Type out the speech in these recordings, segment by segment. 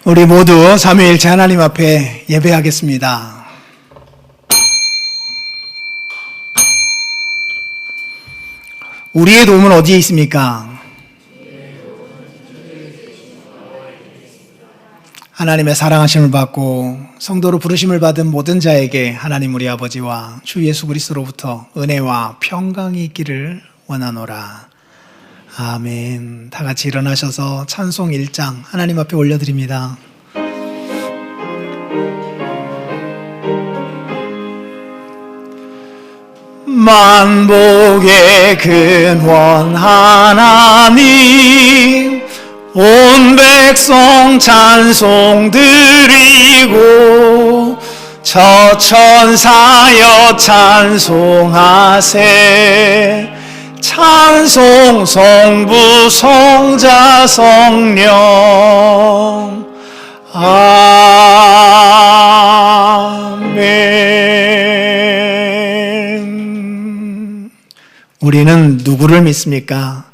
우리 모두 삼위일체 하나님 앞에 예배하겠습니다. 우리의 도움은 어디에 있습니까? 하나님의 사랑하심을 받고 성도로 부르심을 받은 모든 자에게 하나님 우리 아버지와 주 예수 그리스도로부터 은혜와 평강이 있기를 원하노라. 아멘. 다 같이 일어나셔서 찬송 1장 하나님 앞에 올려드립니다. 만복의 근원 하나님, 온 백성 찬송 드리고 저 천사여 찬송하세. 찬송 성부 성자 성령. 아멘. 우리는 누구를 믿습니까?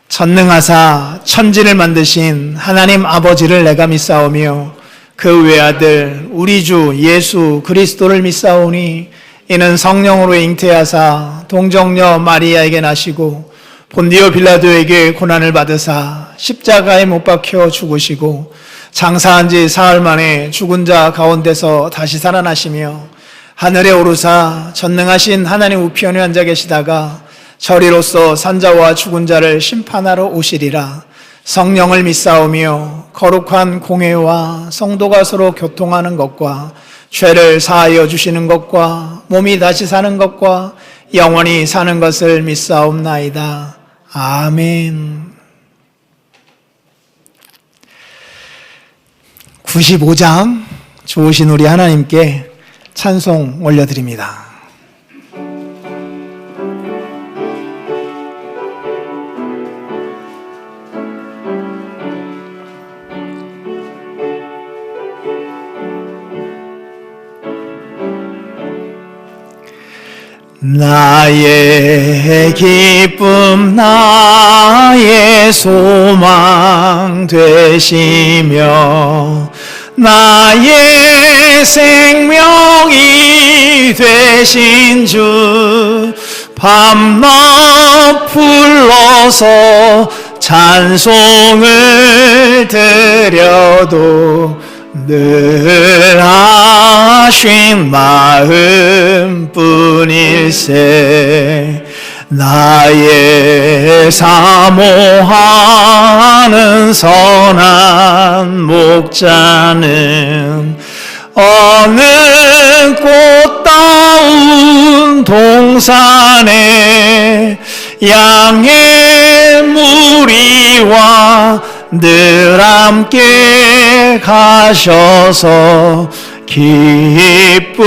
전능하사 천지를 만드신 하나님 아버지를 내가 믿사오며 그 외아들 우리 주 예수 그리스도를 믿사오니 이는 성령으로 잉태하사 동정녀 마리아에게 나시고 본디오 빌라도에게 고난을 받으사 십자가에 못 박혀 죽으시고 장사한 지 사흘 만에 죽은 자 가운데서 다시 살아나시며 하늘에 오르사 전능하신 하나님 우편에 앉아 계시다가 저리로서 산자와 죽은 자를 심판하러 오시리라. 성령을 믿사오며 거룩한 공회와 성도가 서로 교통하는 것과 죄를 사하여 주시는 것과 몸이 다시 사는 것과 영원히 사는 것을 믿사옵나이다. 아멘. 95장 좋으신 우리 하나님께 찬송 올려드립니다. 나의 기쁨 나의 소망 되시며 나의 생명이 되신 주 밤낮 불러서 찬송을 드려도 늘 아쉬운 마음뿐일세. 나의 사모하는 선한 목자는 어느 꽃다운 동산에 양의 무리와 늘 함께 가셔서 기쁨을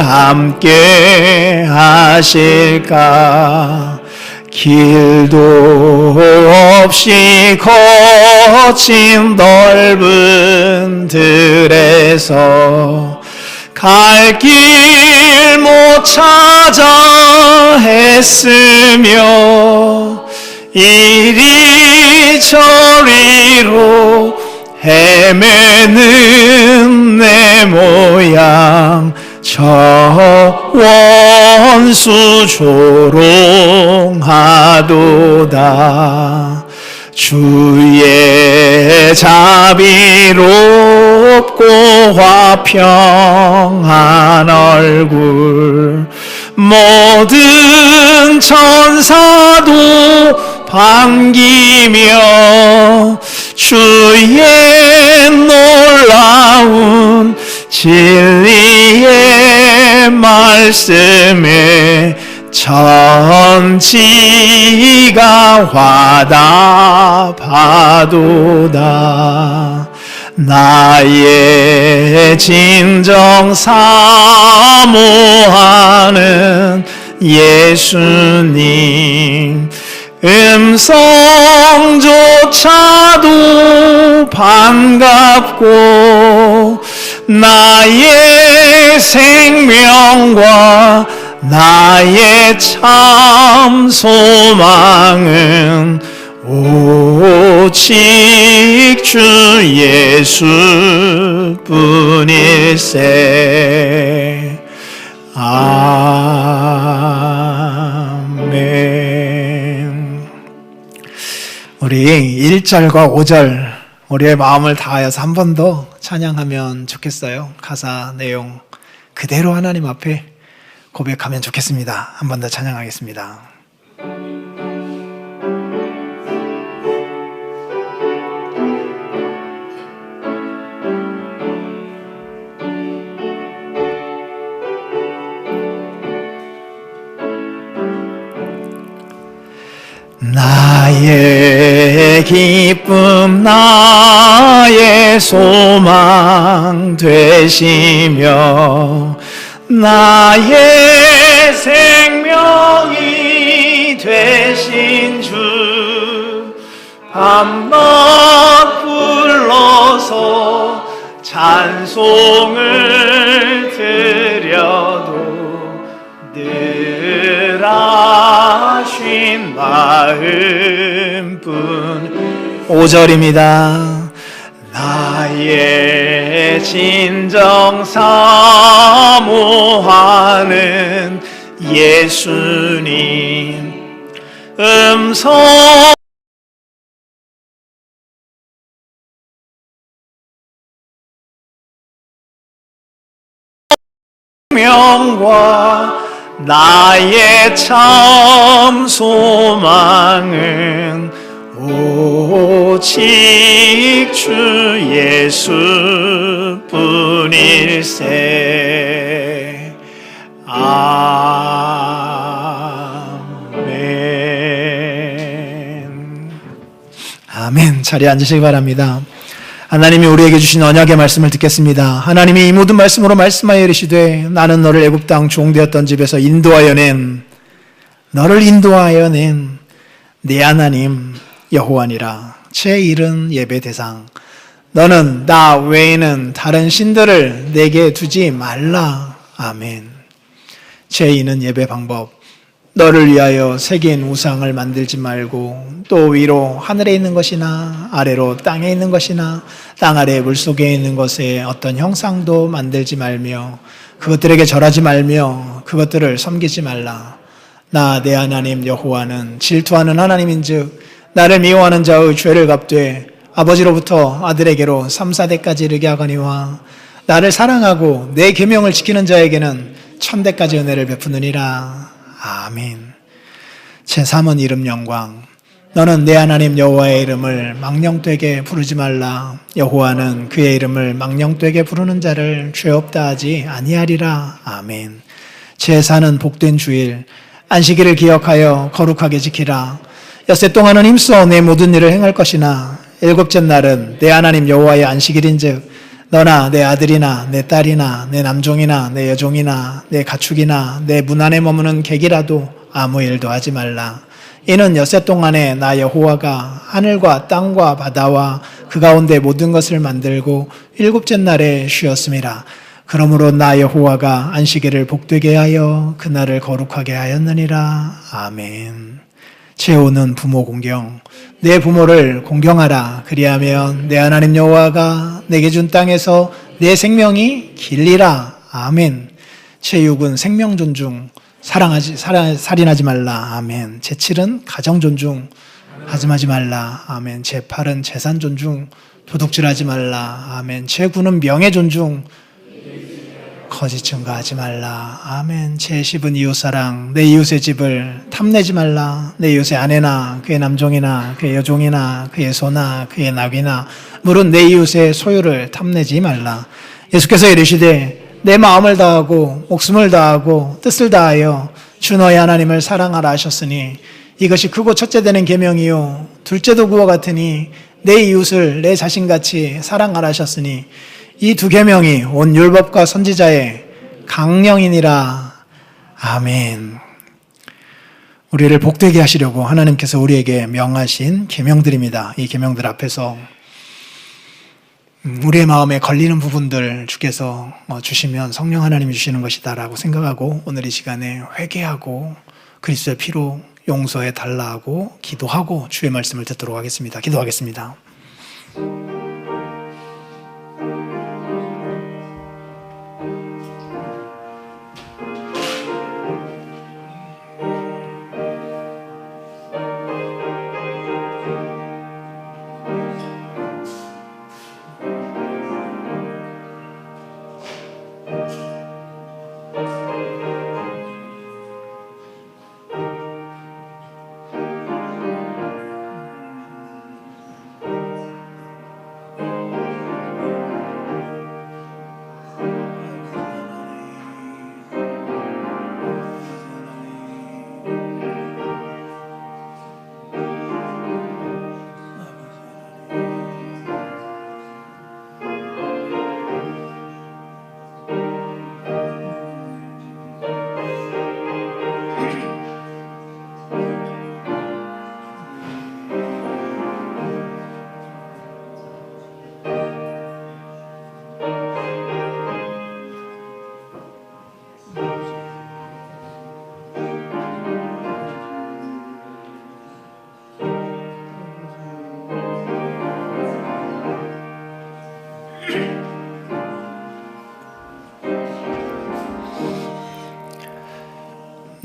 함께 하실까. 길도 없이 거친 넓은 들에서 갈 길 못 찾아 애쓰며 이리 저리로 헤매는 내 모양 저 원수 조롱하도다. 주의 자비롭고 화평한 얼굴 모든 천사도 반기며 주의 놀라운 진리의 말씀에 천지가 화답하도다. 나의 진정 사모하는 예수님 음성조차도 반갑고 나의 생명과 나의 참 소망은 오직 주 예수뿐일세. 아멘. 우리 1절과 5절 우리의 마음을 다하여서 한 번 더 찬양하면 좋겠어요. 가사 내용 그대로 하나님 앞에 고백하면 좋겠습니다. 한 번 더 찬양하겠습니다. 나의 기쁨 나의 소망 되시며 나의 생명이 되신 주 밤낮 불러서 찬송을 드려도 늘 아신 마음뿐. 5절입니다. 나의 진정 사모하는 예수님 음성 명과 나의 참 소망은 오직 주 예수뿐일세. 아멘. 아멘. 자리에 앉으시기 바랍니다. 하나님이 우리에게 주신 언약의 말씀을 듣겠습니다. 하나님이 이 모든 말씀으로 말씀하여 이르시되 나는 너를 애굽 땅 종되었던 집에서 너를 인도하여 낸 네 하나님 여호와니라. 제 이른 예배 대상 너는 나 외에는 다른 신들을 내게 두지 말라. 아멘. 제 이는 예배 방법 너를 위하여 새긴 우상을 만들지 말고 또 위로 하늘에 있는 것이나 아래로 땅에 있는 것이나 땅 아래 물속에 있는 것에 어떤 형상도 만들지 말며 그것들에게 절하지 말며 그것들을 섬기지 말라. 나 내 하나님 여호와는 질투하는 하나님인즉 나를 미워하는 자의 죄를 갚되 아버지로부터 아들에게로 3, 4대까지 이르게 하거니와 나를 사랑하고 내 계명을 지키는 자에게는 1000대까지 은혜를 베푸느니라. 아멘. 제3은 이름 영광 너는 내 하나님 여호와의 이름을 망령되게 부르지 말라. 여호와는 그의 이름을 망령되게 부르는 자를 죄 없다 하지 아니하리라. 아멘. 제4는 복된 주일 안식일을 기억하여 거룩하게 지키라. 엿새 동안은 힘써 내 모든 일을 행할 것이나 일곱째 날은 내 하나님 여호와의 안식일인즉 너나 내 아들이나 내 딸이나 내 남종이나 내 여종이나 내 가축이나 내 문 안에 머무는 객이라도 아무 일도 하지 말라. 이는 엿새 동안에 나 여호와가 하늘과 땅과 바다와 그 가운데 모든 것을 만들고 일곱째 날에 쉬었음이라. 그러므로 나 여호와가 안식일을 복되게 하여 그날을 거룩하게 하였느니라. 아멘. 제5는 부모 공경 내 부모를 공경하라. 그리하면 내 하나님 여호와가 내게 준 땅에서 내 생명이 길리라. 아멘. 제6은 생명 존중 살인하지 말라. 아멘. 제7은 가정 존중 하지 말라. 아멘. 제8은 재산 존중 도둑질하지 말라. 아멘. 제9는 명예 존중 거짓 증거하지 말라. 아멘. 제10은 이웃사랑 내 이웃의 집을 탐내지 말라. 내 이웃의 아내나 그의 남종이나 그의 여종이나 그의 소나 그의 낙이나 물은 내 이웃의 소유를 탐내지 말라. 예수께서 이르시되 내 마음을 다하고 목숨을 다하고 뜻을 다하여 주 너의 하나님을 사랑하라 하셨으니 이것이 크고 첫째 되는 계명이요 둘째도 그와 같으니 내 이웃을 내 자신같이 사랑하라 하셨으니 이 두 계명이 온 율법과 선지자의 강령이니라. 아멘. 우리를 복되게 하시려고 하나님께서 우리에게 명하신 계명들입니다. 이 계명들 앞에서 우리의 마음에 걸리는 부분들 주께서 주시면 성령 하나님이 주시는 것이다라고 생각하고 오늘 이 시간에 회개하고 그리스도의 피로 용서해 달라고 기도하고 주의 말씀을 듣도록 하겠습니다. 기도하겠습니다.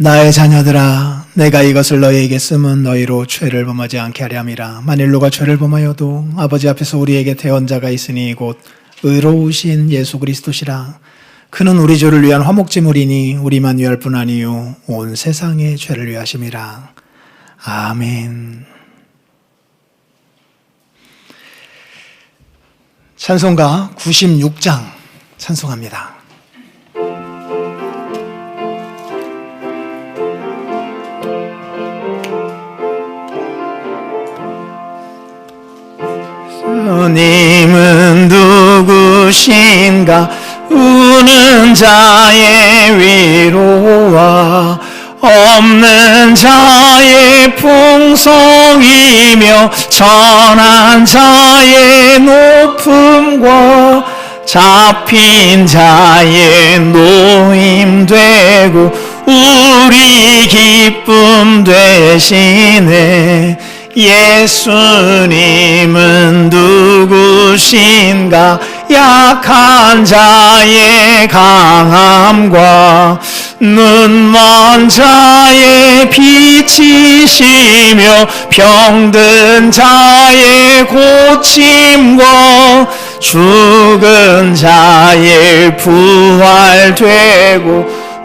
나의 자녀들아, 내가 이것을 너희에게 쓰면 너희로 죄를 범하지 않게 하려 함이라. 만일 누가 죄를 범하여도 아버지 앞에서 우리에게 대언자가 있으니 곧 의로우신 예수 그리스도시라. 그는 우리 죄를 위한 화목제물이니 우리만 위할 뿐 아니요 온 세상의 죄를 위하심이라. 아멘. 찬송가 96장 찬송합니다. 주님은 누구신가? 우는 자의 위로와 없는 자의 풍성이며 천한 자의 높음과 잡힌 자의 노임 되고 우리 기쁨 되시네. 예수님은 누구신가? 약한 자의 강함과 눈먼 자의 빛이시며 병든 자의 고침과 죽은 자의 부활되고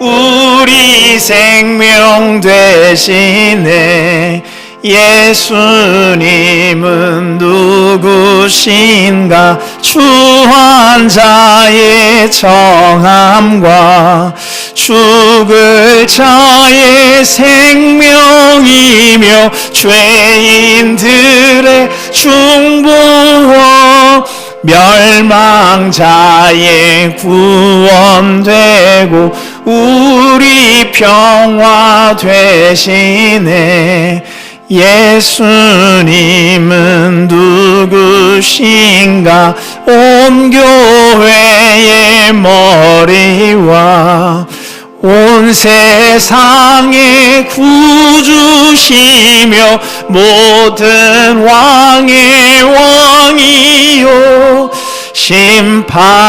우리 생명 되시네. 예수님은 누구신가? 추한 자의 정함과 죽을 자의 생명이며 죄인들의 중보와 멸망자의 구원되고 우리 평화 되시네. 예수님은 누구신가? 온 교회의 머리와 온 세상의 구주시며 모든 왕의 왕이요 심판하실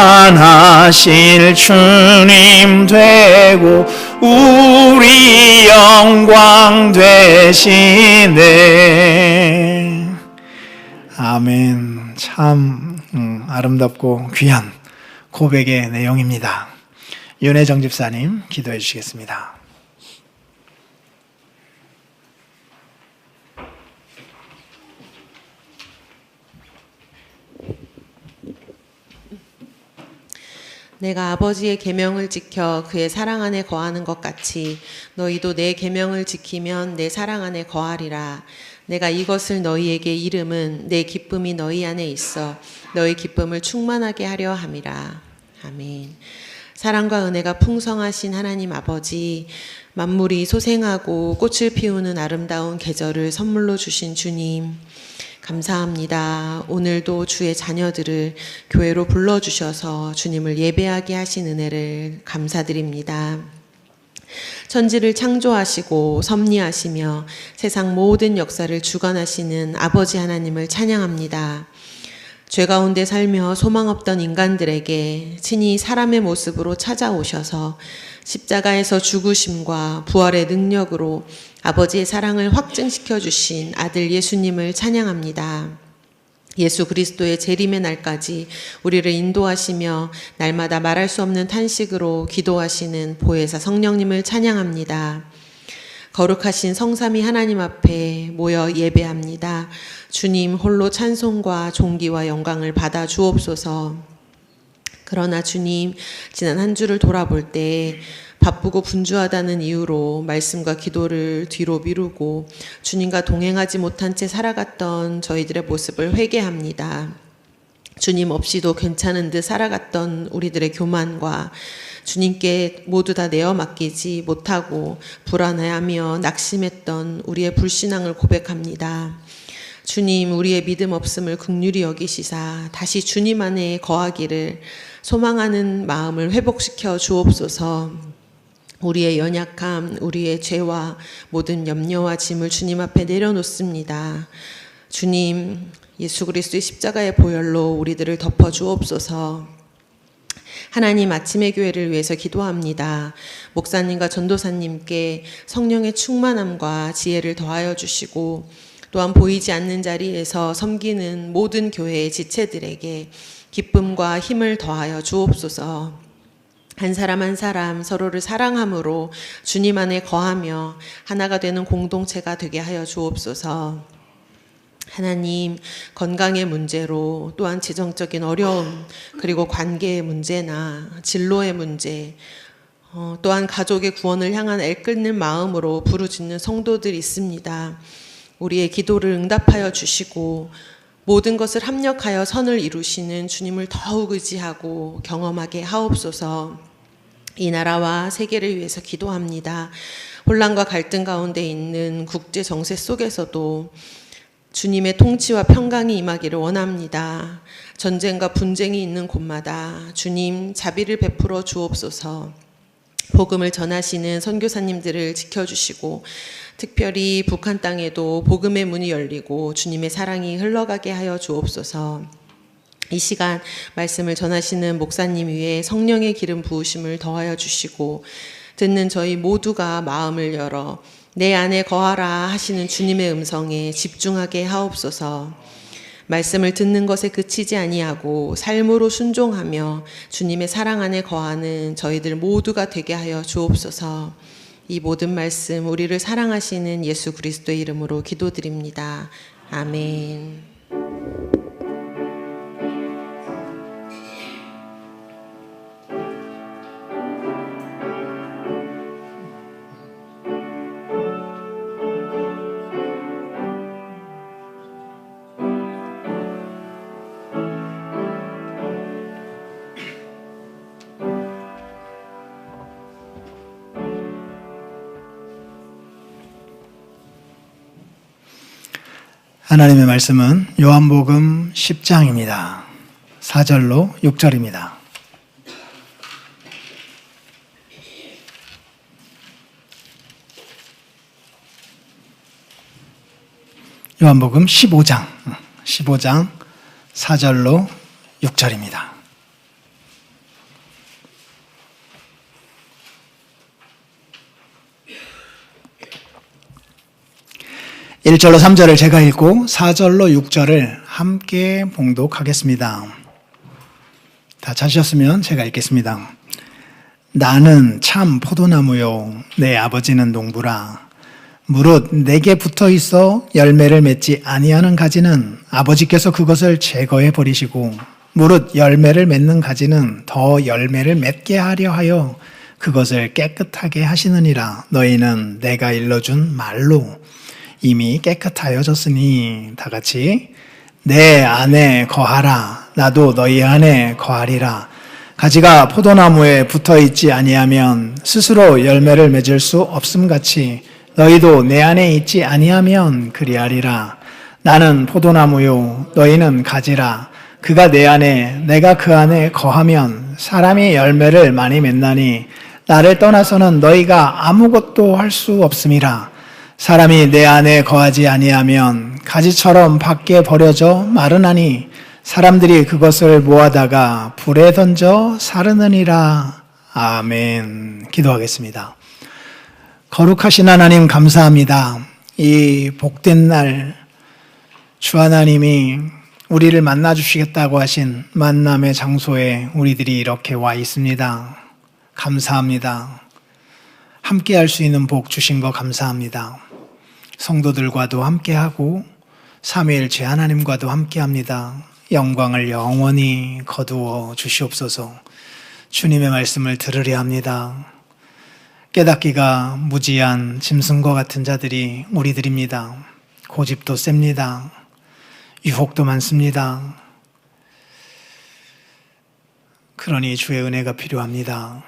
주님 되고 우리 영광 되시네. 아멘. 참 아름답고 귀한 고백의 내용입니다. 윤혜정 집사님 기도해 주시겠습니다. 내가 아버지의 계명을 지켜 그의 사랑 안에 거하는 것 같이 너희도 내 계명을 지키면 내 사랑 안에 거하리라. 내가 이것을 너희에게 이름은 내 기쁨이 너희 안에 있어 너희 기쁨을 충만하게 하려 함이라. 아멘. 사랑과 은혜가 풍성하신 하나님 아버지, 만물이 소생하고 꽃을 피우는 아름다운 계절을 선물로 주신 주님, 감사합니다. 오늘도 주의 자녀들을 교회로 불러주셔서 주님을 예배하게 하신 은혜를 감사드립니다. 천지를 창조하시고 섭리하시며 세상 모든 역사를 주관하시는 아버지 하나님을 찬양합니다. 죄 가운데 살며 소망 없던 인간들에게 친히 사람의 모습으로 찾아오셔서 십자가에서 죽으심과 부활의 능력으로 아버지의 사랑을 확증시켜 주신 아들 예수님을 찬양합니다. 예수 그리스도의 재림의 날까지 우리를 인도하시며 날마다 말할 수 없는 탄식으로 기도하시는 보혜사 성령님을 찬양합니다. 거룩하신 성삼위 하나님 앞에 모여 예배합니다. 주님 홀로 찬송과 존귀와 영광을 받아 주옵소서. 그러나 주님, 지난 한 주를 돌아볼 때 바쁘고 분주하다는 이유로 말씀과 기도를 뒤로 미루고 주님과 동행하지 못한 채 살아갔던 저희들의 모습을 회개합니다. 주님 없이도 괜찮은 듯 살아갔던 우리들의 교만과 주님께 모두 다 내어 맡기지 못하고 불안해하며 낙심했던 우리의 불신앙을 고백합니다. 주님, 우리의 믿음 없음을 긍휼히 여기시사 다시 주님 안에 거하기를 소망하는 마음을 회복시켜 주옵소서. 우리의 연약함, 우리의 죄와 모든 염려와 짐을 주님 앞에 내려놓습니다. 주님, 예수 그리스도의 십자가의 보혈로 우리들을 덮어 주옵소서. 하나님 아침의 교회를 위해서 기도합니다. 목사님과 전도사님께 성령의 충만함과 지혜를 더하여 주시고 또한 보이지 않는 자리에서 섬기는 모든 교회의 지체들에게 기쁨과 힘을 더하여 주옵소서. 한 사람 한 사람 서로를 사랑함으로 주님 안에 거하며 하나가 되는 공동체가 되게 하여 주옵소서. 하나님, 건강의 문제로 또한 재정적인 어려움, 그리고 관계의 문제나 진로의 문제, 또한 가족의 구원을 향한 애끓는 마음으로 부르짖는 성도들이 있습니다. 우리의 기도를 응답하여 주시고 모든 것을 합력하여 선을 이루시는 주님을 더욱 의지하고 경험하게 하옵소서. 이 나라와 세계를 위해서 기도합니다. 혼란과 갈등 가운데 있는 국제 정세 속에서도 주님의 통치와 평강이 임하기를 원합니다. 전쟁과 분쟁이 있는 곳마다 주님 자비를 베풀어 주옵소서. 복음을 전하시는 선교사님들을 지켜주시고 특별히 북한 땅에도 복음의 문이 열리고 주님의 사랑이 흘러가게 하여 주옵소서. 이 시간 말씀을 전하시는 목사님 위에 성령의 기름 부으심을 더하여 주시고 듣는 저희 모두가 마음을 열어 내 안에 거하라 하시는 주님의 음성에 집중하게 하옵소서. 말씀을 듣는 것에 그치지 아니하고 삶으로 순종하며 주님의 사랑 안에 거하는 저희들 모두가 되게 하여 주옵소서. 이 모든 말씀 우리를 사랑하시는 예수 그리스도의 이름으로 기도드립니다. 아멘. 하나님의 말씀은 요한복음 10장입니다. 4절로 6절입니다. 요한복음 15장 4절로 6절입니다. 1절로 3절을 제가 읽고 4절로 6절을 함께 봉독하겠습니다. 다 찾으셨으면 제가 읽겠습니다. 나는 참 포도나무요 내 아버지는 농부라. 무릇 내게 붙어 있어 열매를 맺지 아니하는 가지는 아버지께서 그것을 제거해 버리시고 무릇 열매를 맺는 가지는 더 열매를 맺게 하려 하여 그것을 깨끗하게 하시느니라. 너희는 내가 일러준 말로 이미 깨끗하여졌으니 다 같이 내 안에 거하라. 나도 너희 안에 거하리라. 가지가 포도나무에 붙어있지 아니하면 스스로 열매를 맺을 수 없음같이 너희도 내 안에 있지 아니하면 그리하리라. 나는 포도나무요 너희는 가지라. 그가 내 안에 내가 그 안에 거하면 사람이 열매를 많이 맺나니 나를 떠나서는 너희가 아무것도 할 수 없음이라. 사람이 내 안에 거하지 아니하면 가지처럼 밖에 버려져 마르나니 사람들이 그것을 모아다가 불에 던져 사르느니라. 아멘. 기도하겠습니다. 거룩하신 하나님 감사합니다. 이 복된 날 주 하나님이 우리를 만나 주시겠다고 하신 만남의 장소에 우리들이 이렇게 와 있습니다. 감사합니다. 함께 할 수 있는 복 주신 거 감사합니다. 성도들과도 함께하고 삼위일체 하나님과도 함께합니다. 영광을 영원히 거두어 주시옵소서. 주님의 말씀을 들으려 합니다. 깨닫기가 무지한 짐승과 같은 자들이 우리들입니다. 고집도 셉니다. 유혹도 많습니다. 그러니 주의 은혜가 필요합니다.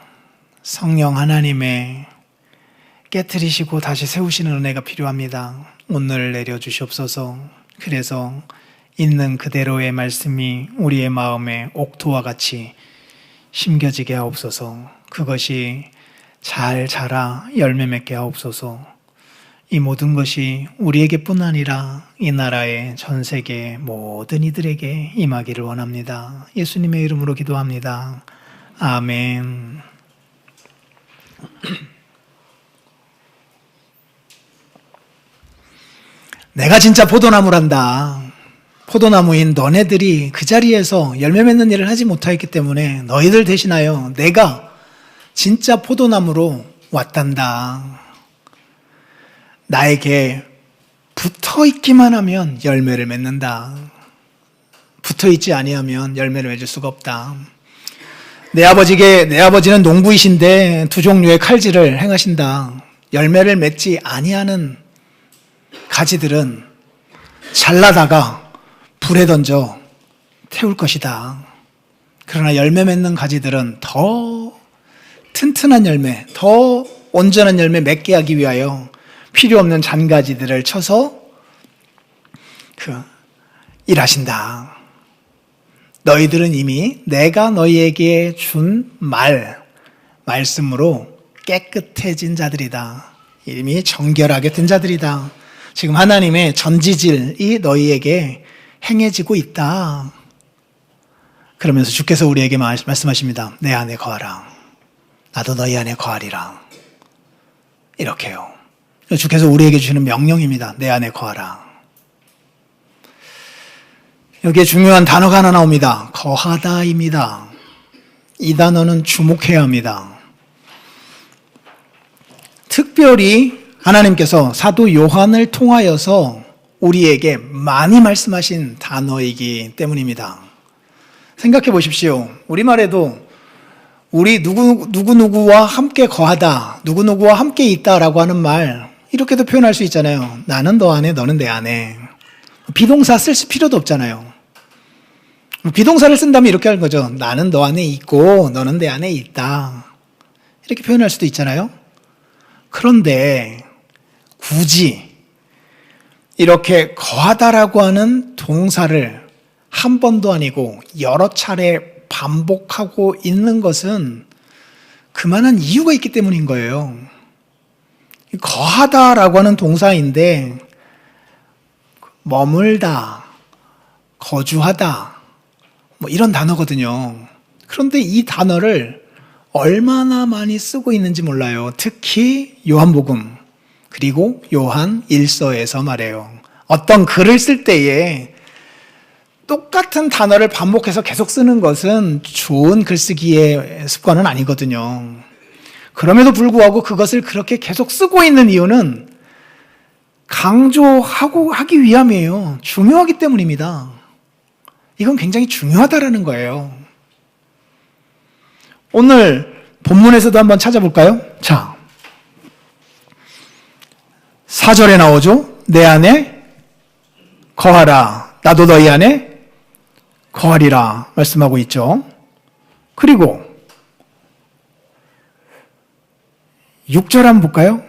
성령 하나님의 깨트리시고 다시 세우시는 은혜가 필요합니다. 오늘 내려주시옵소서. 그래서 있는 그대로의 말씀이 우리의 마음에 옥토와 같이 심겨지게 하옵소서. 그것이 잘 자라 열매 맺게 하옵소서. 이 모든 것이 우리에게뿐 아니라 이 나라의 전 세계 모든 이들에게 임하기를 원합니다. 예수님의 이름으로 기도합니다. 아멘. 내가 진짜 포도나무란다. 포도나무인 너네들이 그 자리에서 열매 맺는 일을 하지 못하였기 때문에 너희들 대신하여 내가 진짜 포도나무로 왔단다. 나에게 붙어 있기만 하면 열매를 맺는다. 붙어 있지 아니하면 열매를 맺을 수가 없다. 내 아버지는 농부이신데 두 종류의 칼질을 행하신다. 열매를 맺지 아니하는 가지들은 잘라다가 불에 던져 태울 것이다. 그러나 열매 맺는 가지들은 더 튼튼한 열매, 더 온전한 열매 맺게 하기 위하여 필요 없는 잔가지들을 쳐서 일하신다. 너희들은 이미 내가 너희에게 준 말씀으로 깨끗해진 자들이다. 이미 정결하게 된 자들이다. 지금 하나님의 전지질이 너희에게 행해지고 있다. 그러면서 주께서 우리에게 말씀하십니다. 내 안에 거하라. 나도 너희 안에 거하리라. 이렇게요. 주께서 우리에게 주시는 명령입니다. 내 안에 거하라. 여기에 중요한 단어가 하나 나옵니다. 거하다입니다. 이 단어는 주목해야 합니다. 특별히 하나님께서 사도 요한을 통하여서 우리에게 많이 말씀하신 단어이기 때문입니다. 생각해 보십시오. 우리말에도 우리 누구누구와 함께 거하다, 누구누구와 함께 있다라고 하는 말 이렇게도 표현할 수 있잖아요. 나는 너 안에, 너는 내 안에. 비동사 쓸 필요도 없잖아요. 비동사를 쓴다면 이렇게 하는 거죠. 나는 너 안에 있고 너는 내 안에 있다. 이렇게 표현할 수도 있잖아요. 그런데 굳이 이렇게 거하다라고 하는 동사를 한 번도 아니고 여러 차례 반복하고 있는 것은 그만한 이유가 있기 때문인 거예요. 거하다라고 하는 동사인데 머물다, 거주하다 뭐 이런 단어거든요. 그런데 이 단어를 얼마나 많이 쓰고 있는지 몰라요. 특히 요한복음 그리고 요한 1서에서 말해요. 어떤 글을 쓸 때에 똑같은 단어를 반복해서 계속 쓰는 것은 좋은 글쓰기의 습관은 아니거든요. 그럼에도 불구하고 그것을 그렇게 계속 쓰고 있는 이유는 강조하기 위함이에요. 중요하기 때문입니다. 이건 굉장히 중요하다라는 거예요. 오늘 본문에서도 한번 찾아볼까요? 자, 4절에 나오죠. 내 안에 거하라. 나도 너희 안에 거하리라 말씀하고 있죠. 그리고 6절 한번 볼까요?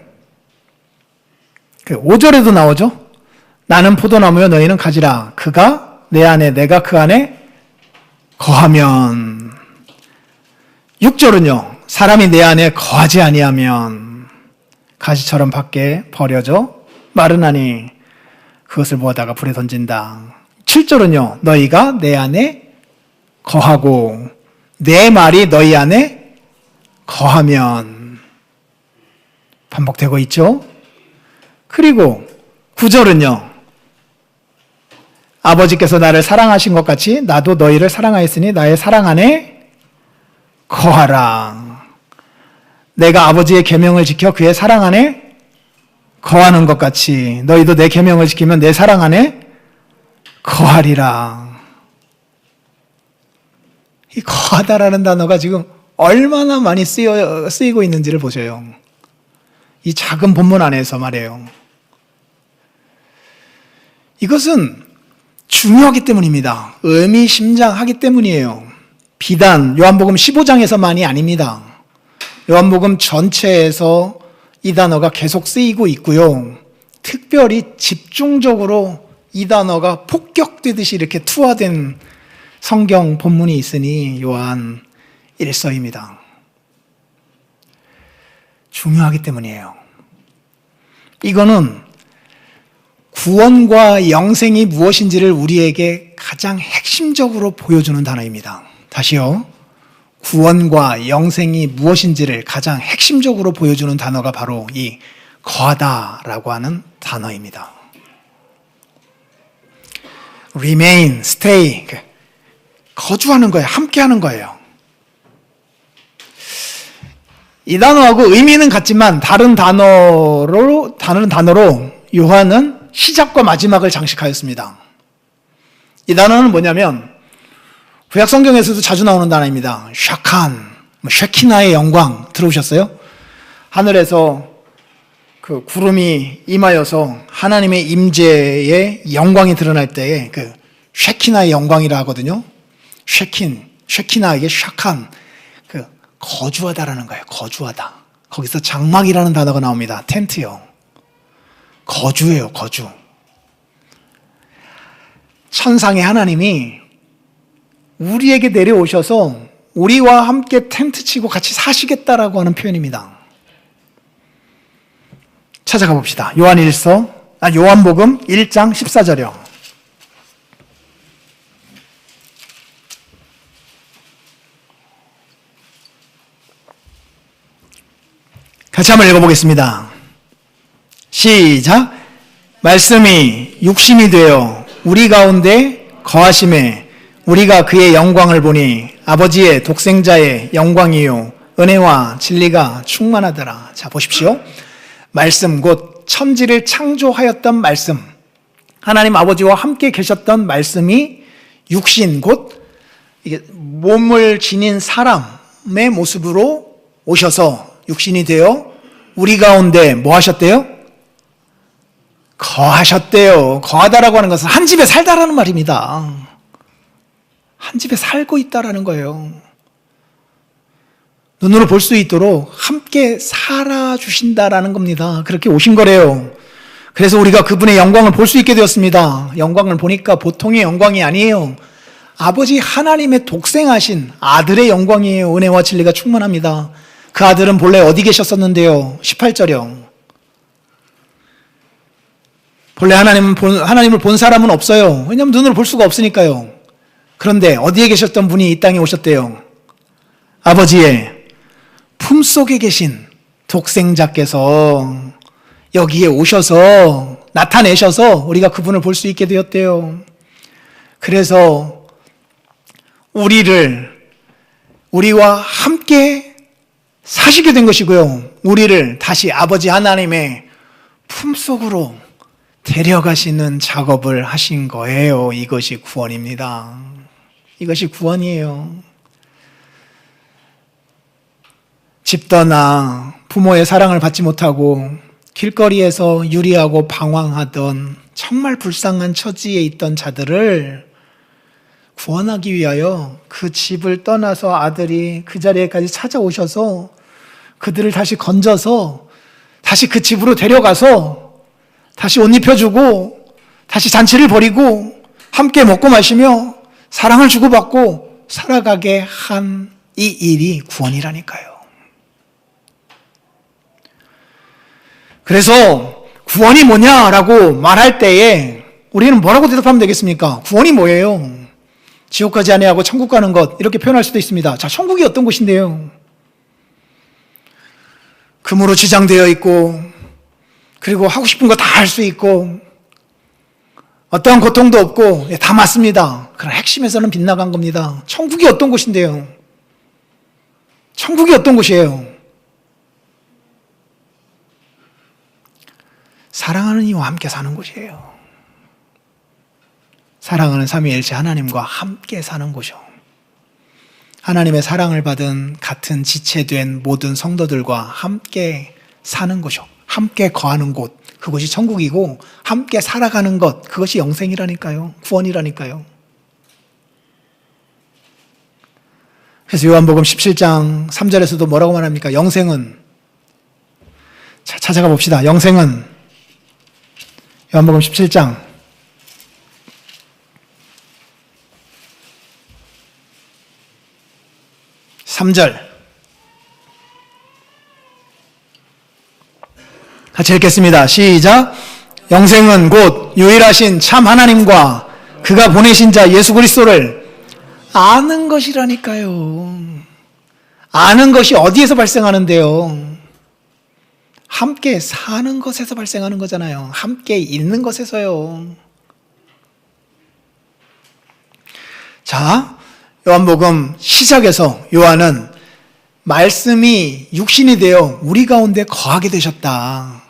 5절에도 나오죠. 나는 포도나무여 너희는 가지라. 그가 내 안에 내가 그 안에 거하면. 6절은요. 사람이 내 안에 거하지 아니하면 가지처럼 밖에 버려져 마르나니 그것을 모아다가 불에 던진다. 7절은요. 너희가 내 안에 거하고 내 말이 너희 안에 거하면. 반복되고 있죠. 그리고 9절은요. 아버지께서 나를 사랑하신 것 같이 나도 너희를 사랑하였으니 나의 사랑 안에 거하라. 내가 아버지의 계명을 지켜 그의 사랑 안에 거하는 것 같이 너희도 내 계명을 지키면 내 사랑 안에 거하리라. 이 거하다라는 단어가 지금 얼마나 많이 쓰이고 있는지를 보세요. 이 작은 본문 안에서 말이에요. 이것은 중요하기 때문입니다. 의미심장하기 때문이에요. 비단 요한복음 15장에서만이 아닙니다. 요한복음 전체에서 이 단어가 계속 쓰이고 있고요. 특별히 집중적으로 이 단어가 폭격되듯이 이렇게 투하된 성경 본문이 있으니 요한 1서입니다. 중요하기 때문이에요. 이거는 구원과 영생이 무엇인지를 우리에게 가장 핵심적으로 보여주는 단어입니다. 다시요. 구원과 영생이 무엇인지를 가장 핵심적으로 보여주는 단어가 바로 이 거하다라고 하는 단어입니다. remain, stay, 거주하는 거예요. 함께하는 거예요. 이 단어하고 의미는 같지만 다른 단어로 요한은 시작과 마지막을 장식하였습니다. 이 단어는 뭐냐면 구약 성경에서도 자주 나오는 단어입니다. 샤칸, 쉐키나의 영광 들어오셨어요? 하늘에서 그 구름이 임하여서 하나님의 임재의 영광이 드러날 때에 그 쉐키나의 영광이라 하거든요. 쉐키나 이게 샤칸, 그 거주하다라는 거예요. 거주하다. 거기서 장막이라는 단어가 나옵니다. 텐트요. 거주예요, 거주. 천상의 하나님이 우리에게 내려오셔서 우리와 함께 텐트 치고 같이 사시겠다라고 하는 표현입니다. 찾아가 봅시다. 요한복음 1장 14절이요. 같이 한번 읽어보겠습니다. 시작. 말씀이 육신이 되어 우리 가운데 거하심에 우리가 그의 영광을 보니 아버지의 독생자의 영광이요 은혜와 진리가 충만하더라. 자, 보십시오. 말씀 곧 천지를 창조하였던 말씀, 하나님 아버지와 함께 계셨던 말씀이 육신 곧 이게 몸을 지닌 사람의 모습으로 오셔서 육신이 되어 우리 가운데 뭐 하셨대요? 거하셨대요. 거하다라고 하는 것은 한 집에 살다라는 말입니다. 한 집에 살고 있다라는 거예요. 눈으로 볼 수 있도록 함께 살아주신다라는 겁니다. 그렇게 오신 거래요. 그래서 우리가 그분의 영광을 볼 수 있게 되었습니다. 영광을 보니까 보통의 영광이 아니에요. 아버지 하나님의 독생하신 아들의 영광이에요. 은혜와 진리가 충만합니다. 그 아들은 본래 어디 계셨었는데요? 18절이요. 본래 하나님을 본 사람은 없어요. 왜냐하면 눈으로 볼 수가 없으니까요. 그런데 어디에 계셨던 분이 이 땅에 오셨대요? 아버지의 품속에 계신 독생자께서 여기에 오셔서 나타내셔서 우리가 그분을 볼 수 있게 되었대요. 그래서 우리와 함께 사시게 된 것이고요. 우리를 다시 아버지 하나님의 품속으로 데려가시는 작업을 하신 거예요. 이것이 구원입니다. 이것이 구원이에요. 집 떠나 부모의 사랑을 받지 못하고 길거리에서 유리하고 방황하던 정말 불쌍한 처지에 있던 자들을 구원하기 위하여 그 집을 떠나서 아들이 그 자리에까지 찾아오셔서 그들을 다시 건져서 다시 그 집으로 데려가서 다시 옷 입혀주고 다시 잔치를 벌이고 함께 먹고 마시며 사랑을 주고받고 살아가게 한 이 일이 구원이라니까요. 그래서 구원이 뭐냐라고 말할 때에 우리는 뭐라고 대답하면 되겠습니까? 구원이 뭐예요? 지옥 가지 아니하고 천국 가는 것, 이렇게 표현할 수도 있습니다. 자, 천국이 어떤 곳인데요? 금으로 지장되어 있고, 그리고 하고 싶은 거 다 할 수 있고, 어떠한 고통도 없고, 다 맞습니다. 그러나 핵심에서는 빗나간 겁니다. 천국이 어떤 곳인데요? 천국이 어떤 곳이에요? 사랑하는 이와 함께 사는 곳이에요. 사랑하는 삼위일체 하나님과 함께 사는 곳이요. 하나님의 사랑을 받은 같은 지체된 모든 성도들과 함께 사는 곳이요. 함께 거하는 곳, 그것이 천국이고 함께 살아가는 것, 그것이 영생이라니까요. 구원이라니까요. 그래서 요한복음 17장 3절에서도 뭐라고 말합니까? 영생은, 자, 찾아가 봅시다. 영생은 요한복음 17장 3절 같이 읽겠습니다. 시작. 영생은 곧 유일하신 참 하나님과 그가 보내신 자 예수 그리스도를 아는 것이라니까요. 아는 것이 어디에서 발생하는데요? 함께 사는 것에서 발생하는 거잖아요. 함께 있는 것에서요. 자, 요한복음 시작에서 요한은 말씀이 육신이 되어 우리 가운데 거하게 되셨다.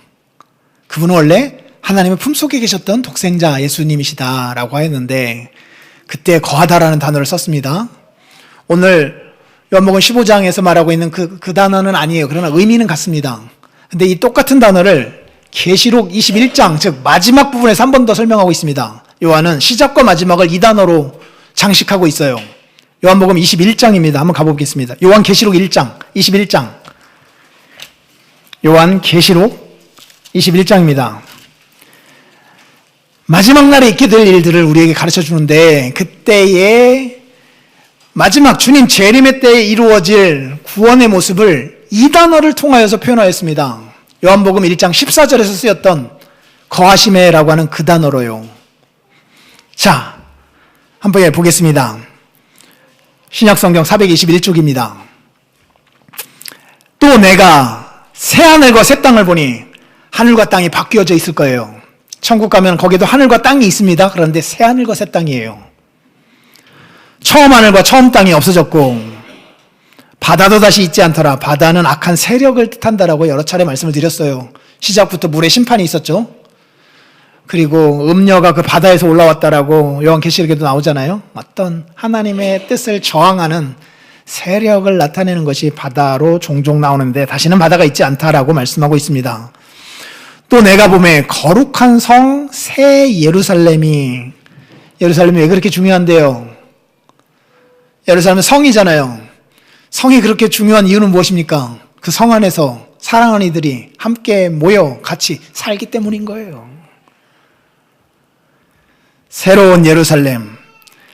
그분은 원래 하나님의 품속에 계셨던 독생자 예수님이시다라고 했는데 그때 거하다라는 단어를 썼습니다. 오늘 요한복음 15장에서 말하고 있는 그 단어는 아니에요. 그러나 의미는 같습니다. 근데 이 똑같은 단어를 계시록 21장, 즉 마지막 부분에서 한 번 더 설명하고 있습니다. 요한은 시작과 마지막을 이 단어로 장식하고 있어요. 요한복음 21장입니다. 한번 가보겠습니다. 요한 계시록 1장, 21장. 요한 계시록 21장입니다. 마지막 날에 있게 될 일들을 우리에게 가르쳐 주는데 그때의 마지막 주님 재림의 때에 이루어질 구원의 모습을 이 단어를 통하여서 표현하였습니다. 요한복음 1장 14절에서 쓰였던 거하심에라고 하는 그 단어로요. 자, 한번 보겠습니다. 신약성경 421쪽입니다. 또 내가 새하늘과 새 땅을 보니 하늘과 땅이 바뀌어져 있을 거예요. 천국 가면 거기도 하늘과 땅이 있습니다. 그런데 새하늘과 새 땅이에요. 처음 하늘과 처음 땅이 없어졌고 바다도 다시 있지 않더라. 바다는 악한 세력을 뜻한다라고 여러 차례 말씀을 드렸어요. 시작부터 물의 심판이 있었죠. 그리고 음녀가 그 바다에서 올라왔다라고 요한계시록에도 나오잖아요. 어떤 하나님의 뜻을 저항하는 세력을 나타내는 것이 바다로 종종 나오는데 다시는 바다가 있지 않다라고 말씀하고 있습니다. 또 내가 보매 거룩한 성 새 예루살렘이 왜 그렇게 중요한데요? 예루살렘은 성이잖아요. 성이 그렇게 중요한 이유는 무엇입니까? 그 성 안에서 사랑하는 이들이 함께 모여 같이 살기 때문인 거예요. 새로운 예루살렘,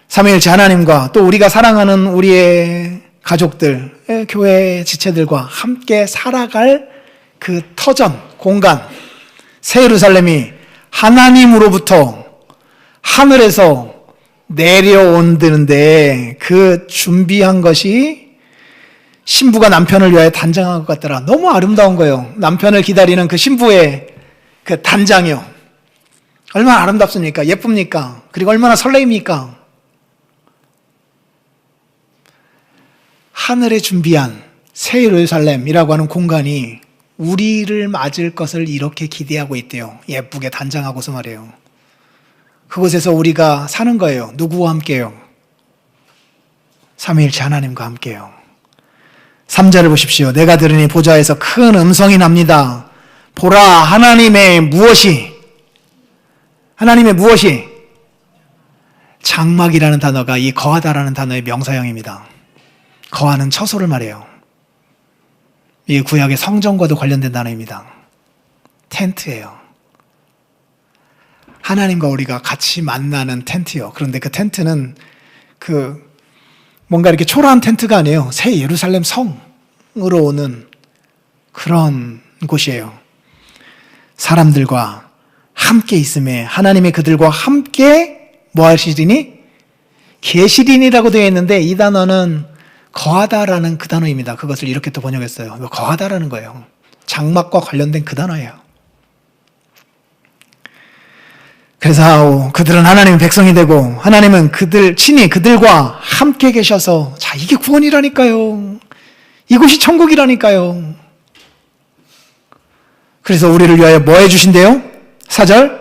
삼위일체 하나님과 또 우리가 사랑하는 우리의 가족들, 교회 지체들과 함께 살아갈 그 터전, 공간, 새 예루살렘이 하나님으로부터 하늘에서 내려온다는데 그 준비한 것이 신부가 남편을 위하여 단장한 것 같더라. 너무 아름다운 거예요. 남편을 기다리는 그 신부의 그 단장이요. 얼마나 아름답습니까? 예쁩니까? 그리고 얼마나 설레입니까? 하늘에 준비한 새 예루살렘이라고 하는 공간이 우리를 맞을 것을 이렇게 기대하고 있대요. 예쁘게 단장하고서 말이에요. 그곳에서 우리가 사는 거예요. 누구와 함께요? 삼위일체 하나님과 함께요. 3절을 보십시오. 내가 들으니 보좌에서 큰 음성이 납니다. 보라, 하나님의 무엇이 장막이라는 단어가 이 거하다라는 단어의 명사형입니다. 거하는 처소를 말해요. 이 구약의 성전과도 관련된 단어입니다. 텐트예요. 하나님과 우리가 같이 만나는 텐트요. 그런데 그 텐트는 뭔가 이렇게 초라한 텐트가 아니에요. 새 예루살렘 성으로 오는 그런 곳이에요. 사람들과 함께 있음에 하나님이 그들과 함께 뭐 하시리니? 계시리니라고 되어 있는데 이 단어는 거하다라는 그 단어입니다. 그것을 이렇게 또 번역했어요. 거하다라는 거예요. 장막과 관련된 그 단어예요. 그래서 그들은 하나님의 백성이 되고 하나님은 친히 그들과 함께 계셔서 자, 이게 구원이라니까요. 이곳이 천국이라니까요. 그래서 우리를 위하여 뭐 해주신대요? 4절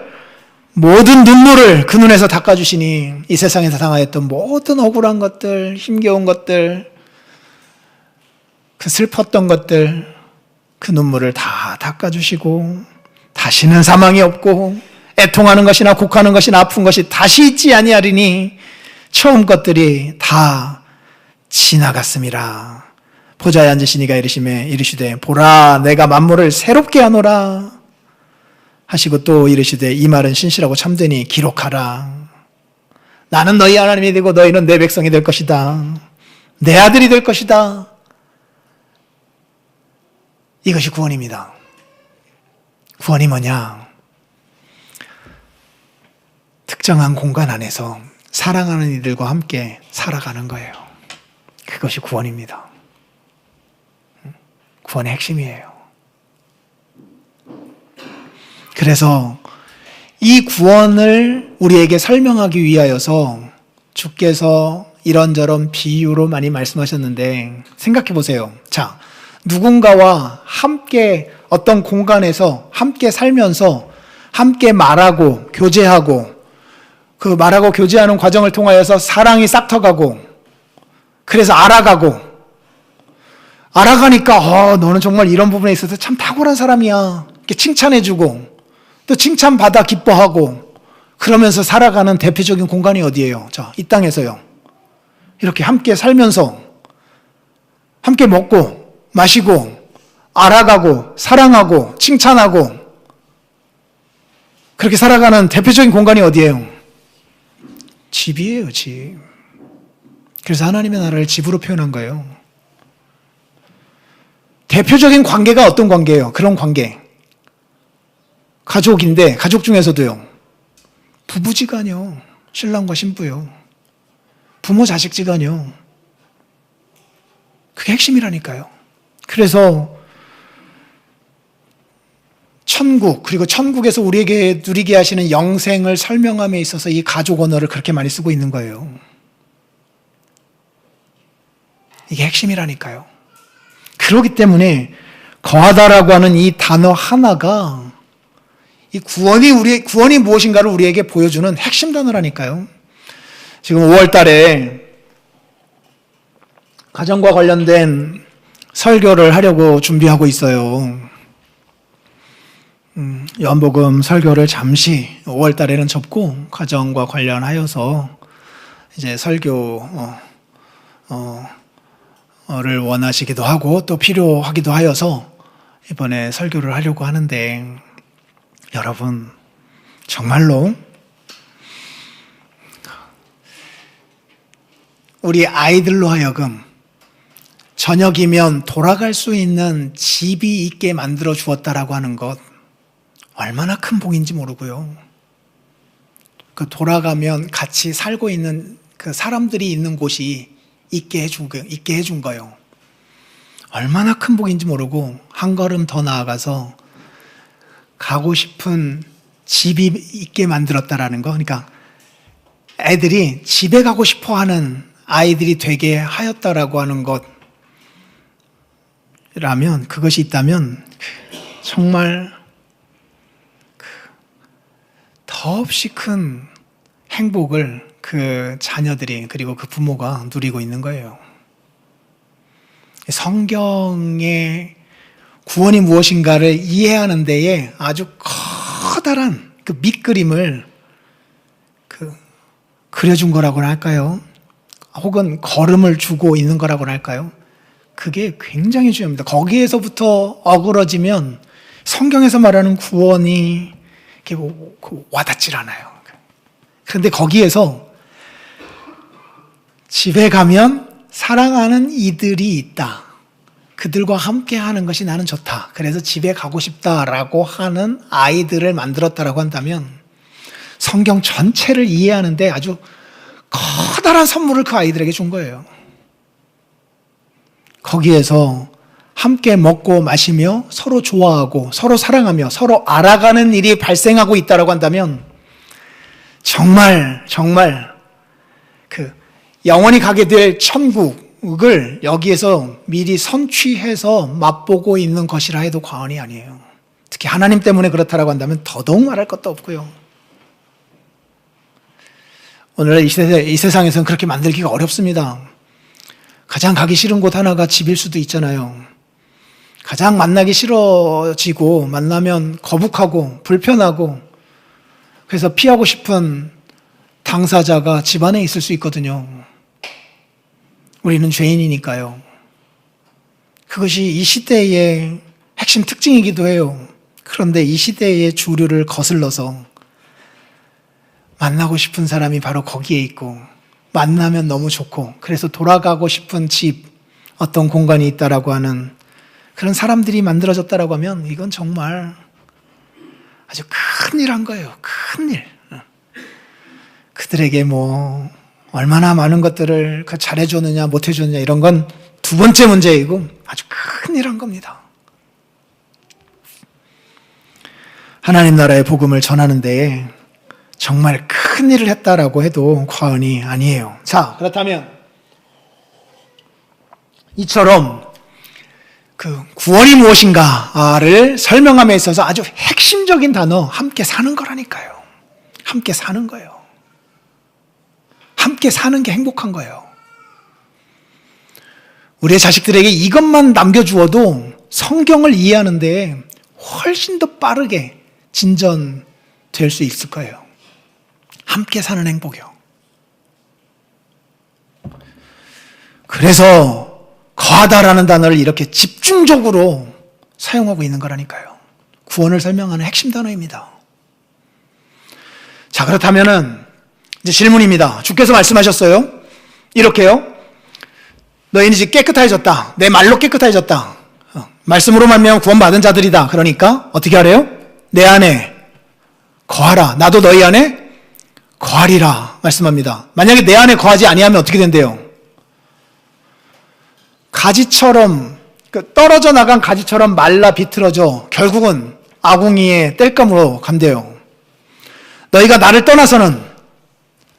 모든 눈물을 그 눈에서 닦아주시니 이 세상에서 당하였던 모든 억울한 것들, 힘겨운 것들, 그 슬펐던 것들, 그 눈물을 다 닦아주시고 다시는 사망이 없고 애통하는 것이나 곡하는 것이나 아픈 것이 다시 있지 아니하리니 처음 것들이 다 지나갔음이라. 보좌에 앉으시니가 이르시되 보라 내가 만물을 새롭게 하노라 하시고 또 이르시되 이 말은 신실하고 참되니 기록하라. 나는 너희 하나님이 되고 너희는 내 백성이 될 것이다. 내 아들이 될 것이다. 이것이 구원입니다. 구원이 뭐냐? 특정한 공간 안에서 사랑하는 이들과 함께 살아가는 거예요. 그것이 구원입니다. 구원의 핵심이에요. 그래서 이 구원을 우리에게 설명하기 위하여서 주께서 이런저런 비유로 많이 말씀하셨는데 생각해 보세요. 자, 누군가와 함께 어떤 공간에서 함께 살면서 함께 말하고 교제하고 그 말하고 교제하는 과정을 통하여서 사랑이 싹터가고 그래서 알아가니까 너는 정말 이런 부분에 있어서 참 탁월한 사람이야. 이렇게 칭찬해주고 또 칭찬받아 기뻐하고 그러면서 살아가는 대표적인 공간이 어디예요? 자, 이 땅에서요. 이렇게 함께 살면서 함께 먹고 마시고 알아가고 사랑하고 칭찬하고 그렇게 살아가는 대표적인 공간이 어디예요? 집이에요, 집. 그래서 하나님의 나라를 집으로 표현한 거예요. 대표적인 관계가 어떤 관계예요? 그런 관계. 가족인데 가족 중에서도요. 부부지간이요. 신랑과 신부요. 부모 자식지간이요. 그게 핵심이라니까요. 그래서 천국 그리고 천국에서 우리에게 누리게 하시는 영생을 설명함에 있어서 이 가족 언어를 그렇게 많이 쓰고 있는 거예요. 이게 핵심이라니까요. 그렇기 때문에 거하다라고 하는 이 단어 하나가 이 구원이 무엇인가를 우리에게 보여주는 핵심 단어라니까요. 지금 5월 달에 가정과 관련된 설교를 하려고 준비하고 있어요. 요한복음 설교를 잠시 5월 달에는 접고 가정과 관련하여서 이제 설교를 원하시기도 하고 또 필요하기도 하여서 이번에 설교를 하려고 하는데 여러분 정말로 우리 아이들로 하여금 저녁이면 돌아갈 수 있는 집이 있게 만들어 주었다라고 하는 것 얼마나 큰 복인지 모르고요. 그 돌아가면 같이 살고 있는 그 사람들이 있는 곳이 있게 해준 거예요. 얼마나 큰 복인지 모르고 한 걸음 더 나아가서 가고 싶은 집이 있게 만들었다라는 거. 그러니까 애들이 집에 가고 싶어 하는 아이들이 되게 하였다라고 하는 것라면 그것이 있다면 정말 더없이 큰 행복을 그 자녀들이 그리고 그 부모가 누리고 있는 거예요. 성경의 구원이 무엇인가를 이해하는 데에 아주 커다란 그 밑그림을 그려준 거라고나 할까요? 혹은 걸음을 주고 있는 거라고나 할까요? 그게 굉장히 중요합니다. 거기에서부터 어그러지면 성경에서 말하는 구원이 와닿질 않아요. 그런데 거기에서 집에 가면 사랑하는 이들이 있다. 그들과 함께 하는 것이 나는 좋다. 그래서 집에 가고 싶다라고 하는 아이들을 만들었다라고 한다면 성경 전체를 이해하는데 아주 커다란 선물을 그 아이들에게 준 거예요. 거기에서 함께 먹고 마시며 서로 좋아하고 서로 사랑하며 서로 알아가는 일이 발생하고 있다라고 한다면 정말 그 영원히 가게 될 천국을 여기에서 미리 선취해서 맛보고 있는 것이라 해도 과언이 아니에요. 특히 하나님 때문에 그렇다라고 한다면 더더욱 말할 것도 없고요. 오늘 이 세상에서는 그렇게 만들기가 어렵습니다. 가장 가기 싫은 곳 하나가 집일 수도 있잖아요. 가장 만나기 싫어지고 만나면 거북하고 불편하고 그래서 피하고 싶은 당사자가 집 안에 있을 수 있거든요. 우리는 죄인이니까요. 그것이 이 시대의 핵심 특징이기도 해요. 그런데 이 시대의 주류를 거슬러서 만나고 싶은 사람이 바로 거기에 있고 만나면 너무 좋고 그래서 돌아가고 싶은 집 어떤 공간이 있다라고 하는 그런 사람들이 만들어졌다라고 하면 이건 정말 아주 큰일 한 거예요. 큰일. 그들에게 뭐 얼마나 많은 것들을 잘해줬느냐 못해줬느냐 이런 건 두 번째 문제이고 아주 큰 큰일 한 겁니다. 하나님 나라의 복음을 전하는 데에 정말 큰일을 했다라고 해도 과언이 아니에요. 자, 그렇다면 이처럼 그 구원이 무엇인가를 설명함에 있어서 아주 핵심적인 단어, 함께 사는 거라니까요. 함께 사는 거예요. 함께 사는 게 행복한 거예요. 우리의 자식들에게 이것만 남겨주어도 성경을 이해하는 데 훨씬 더 빠르게 진전될 수 있을 거예요. 함께 사는 행복이요. 그래서 거하다라는 단어를 이렇게 집중적으로 사용하고 있는 거라니까요. 구원을 설명하는 핵심 단어입니다. 자, 그렇다면은 이제 질문입니다. 주께서 말씀하셨어요. 이렇게요. 너희는 이제 깨끗해졌다. 내 말로 깨끗해졌다. 말씀으로 말미암아 구원받은 자들이다. 그러니까 어떻게 하래요? 내 안에 거하라. 나도 너희 안에 거하리라 말씀합니다. 만약에 내 안에 거하지 아니하면 어떻게 된대요? 가지처럼 떨어져 나간 가지처럼 말라 비틀어져 결국은 아궁이의 땔감으로 간대요. 너희가 나를 떠나서는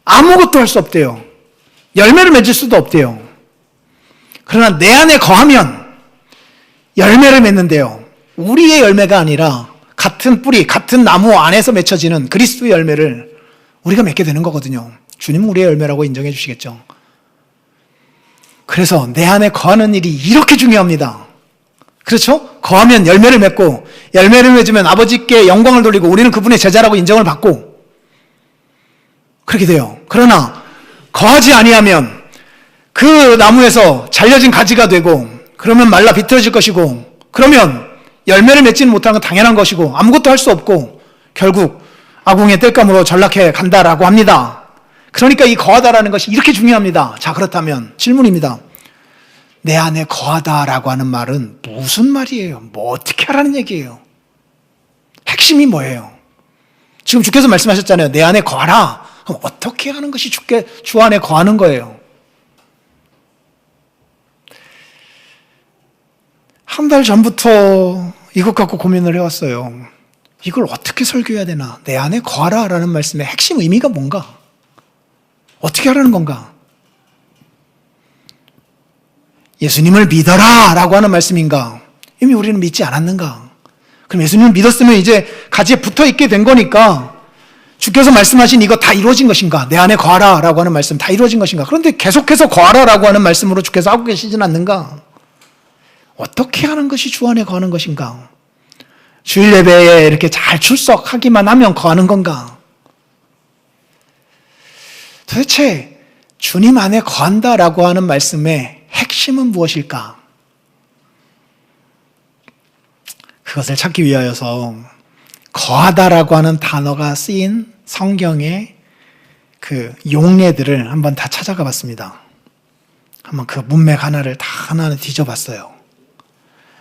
아무것도 할 수 없대요. 열매를 맺을 수도 없대요. 그러나 내 안에 거하면 열매를 맺는데요. 우리의 열매가 아니라 같은 뿌리, 같은 나무 안에서 맺혀지는 그리스도의 열매를 우리가 맺게 되는 거거든요. 주님은 우리의 열매라고 인정해 주시겠죠. 그래서 내 안에 거하는 일이 이렇게 중요합니다. 그렇죠? 거하면 열매를 맺고 열매를 맺으면 아버지께 영광을 돌리고 우리는 그분의 제자라고 인정을 받고 그렇게 돼요. 그러나 거하지 아니하면 그 나무에서 잘려진 가지가 되고 그러면 말라 비틀어질 것이고 그러면 열매를 맺지는 못하는 건 당연한 것이고 아무것도 할 수 없고 결국 아궁의 땔감으로 전락해 간다라고 합니다. 그러니까 이 거하다라는 것이 이렇게 중요합니다. 자, 그렇다면 질문입니다. 내 안에 거하다라고 하는 말은 무슨 말이에요? 뭐 어떻게 하라는 얘기예요? 핵심이 뭐예요? 지금 주께서 말씀하셨잖아요. 내 안에 거하라. 그럼 어떻게 하는 것이 주 안에 거하는 거예요? 한 달 전부터 이것 갖고 고민을 해왔어요. 이걸 어떻게 설교해야 되나? 내 안에 거하라라는 말씀의 핵심 의미가 뭔가? 어떻게 하라는 건가? 예수님을 믿어라 라고 하는 말씀인가? 이미 우리는 믿지 않았는가? 그럼 예수님을 믿었으면 이제 가지에 붙어 있게 된 거니까 주께서 말씀하신 이거 다 이루어진 것인가? 내 안에 거하라 라고 하는 말씀 다 이루어진 것인가? 그런데 계속해서 거하라 라고 하는 말씀으로 주께서 하고 계시진 않는가? 어떻게 하는 것이 주 안에 거하는 것인가? 주일 예배에 이렇게 잘 출석하기만 하면 거하는 건가? 도대체 주님 안에 거한다라고 하는 말씀의 핵심은 무엇일까? 그것을 찾기 위하여서 거하다라고 하는 단어가 쓰인 성경의 그 용례들을 한번 다 찾아가 봤습니다. 한번 그 문맥 하나를 다 하나하나 뒤져봤어요.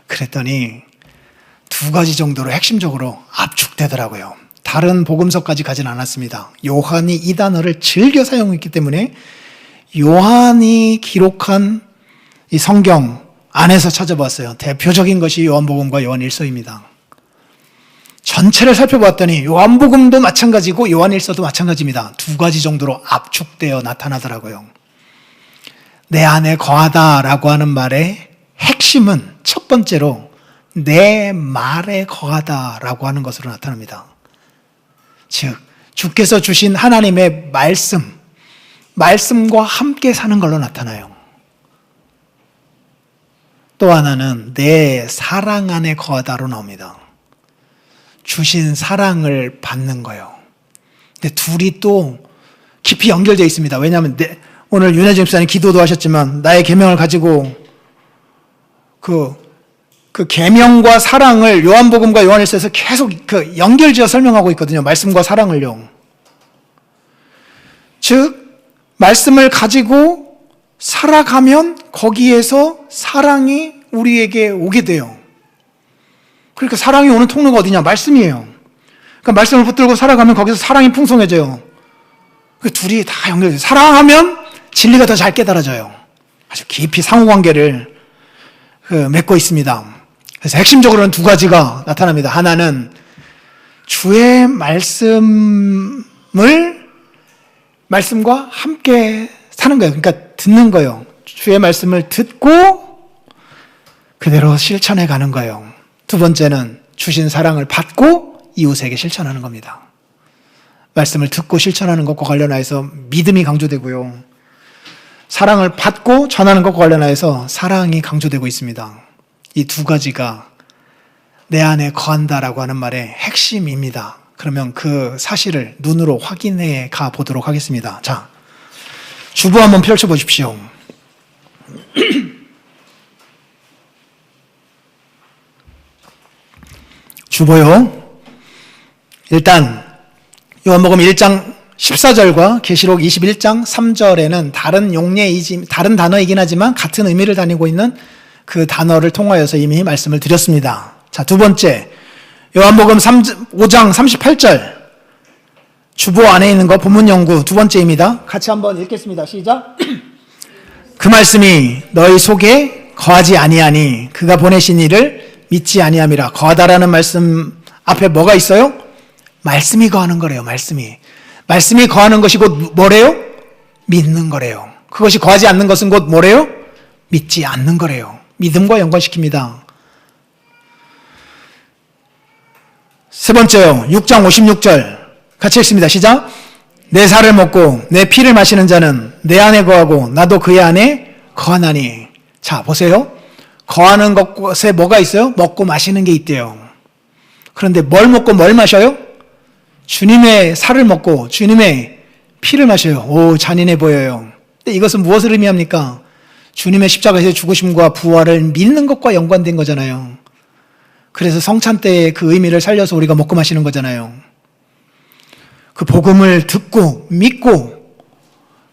그랬더니 두 가지 정도로 핵심적으로 압축되더라고요. 다른 복음서까지 가진 않았습니다. 요한이 이 단어를 즐겨 사용했기 때문에 요한이 기록한 이 성경 안에서 찾아봤어요. 대표적인 것이 요한복음과 요한일서입니다. 전체를 살펴봤더니 요한복음도 마찬가지고 요한일서도 마찬가지입니다. 두 가지 정도로 압축되어 나타나더라고요. 내 안에 거하다라고 하는 말의 핵심은 첫 번째로 내 말에 거하다라고 하는 것으로 나타납니다. 즉 주께서 주신 하나님의 말씀과 함께 사는 걸로 나타나요. 또 하나는 내 사랑 안에 거하다로 나옵니다. 주신 사랑을 받는 거예요. 근데 둘이 또 깊이 연결되어 있습니다. 왜냐하면 오늘 윤혜진 집사님 기도도 하셨지만 나의 계명을 가지고 그 계명과 사랑을 요한복음과 요한일서에서 계속 그 연결지어 설명하고 있거든요. 말씀과 사랑을요. 즉 말씀을 가지고 살아가면 거기에서 사랑이 우리에게 오게 돼요. 그러니까 사랑이 오는 통로가 어디냐? 말씀이에요. 그러니까 말씀을 붙들고 살아가면 거기서 사랑이 풍성해져요. 그 둘이 다 연결돼요. 사랑하면 진리가 더 잘 깨달아져요. 아주 깊이 상호관계를 맺고 있습니다. 그래서 핵심적으로는 두 가지가 나타납니다. 하나는 주의 말씀과 함께 사는 거예요. 그러니까 듣는 거예요. 주의 말씀을 듣고 그대로 실천해 가는 거예요. 두 번째는 주신 사랑을 받고 이웃에게 실천하는 겁니다. 말씀을 듣고 실천하는 것과 관련해서 믿음이 강조되고요. 사랑을 받고 전하는 것과 관련해서 사랑이 강조되고 있습니다. 이 두 가지가 내 안에 거한다라고 하는 말의 핵심입니다. 그러면 그 사실을 눈으로 확인해 가 보도록 하겠습니다. 자, 주보 한번 펼쳐보십시오. 주보요. 일단 요한복음 1장 14절과 계시록 21장 3절에는 다른 단어이긴 하지만 같은 의미를 다니고 있는 그 단어를 통하여서 이미 말씀을 드렸습니다. 자, 두 번째 요한복음 5장 38절 주보 안에 있는 거 본문 연구 두 번째입니다. 같이 한번 읽겠습니다. 시작. 그 말씀이 너희 속에 거하지 아니하니 그가 보내신 이를 믿지 아니함이라. 거하다라는 말씀 앞에 뭐가 있어요? 말씀이 거하는 거래요. 말씀이 거하는 것이 곧 뭐래요? 믿는 거래요. 그것이 거하지 않는 것은 곧 뭐래요? 믿지 않는 거래요. 믿음과 연관시킵니다. 세 번째요. 6장 56절 같이 읽습니다. 시작. 내 살을 먹고 내 피를 마시는 자는 내 안에 거하고 나도 그의 안에 거하나니. 자, 보세요. 거하는 것에 뭐가 있어요? 먹고 마시는 게 있대요. 그런데 뭘 먹고 뭘 마셔요? 주님의 살을 먹고 주님의 피를 마셔요. 오, 잔인해 보여요. 근데 이것은 무엇을 의미합니까? 주님의 십자가에서 죽으심과 부활을 믿는 것과 연관된 거잖아요. 그래서 성찬 때의 그 의미를 살려서 우리가 먹고 마시는 거잖아요. 그 복음을 듣고 믿고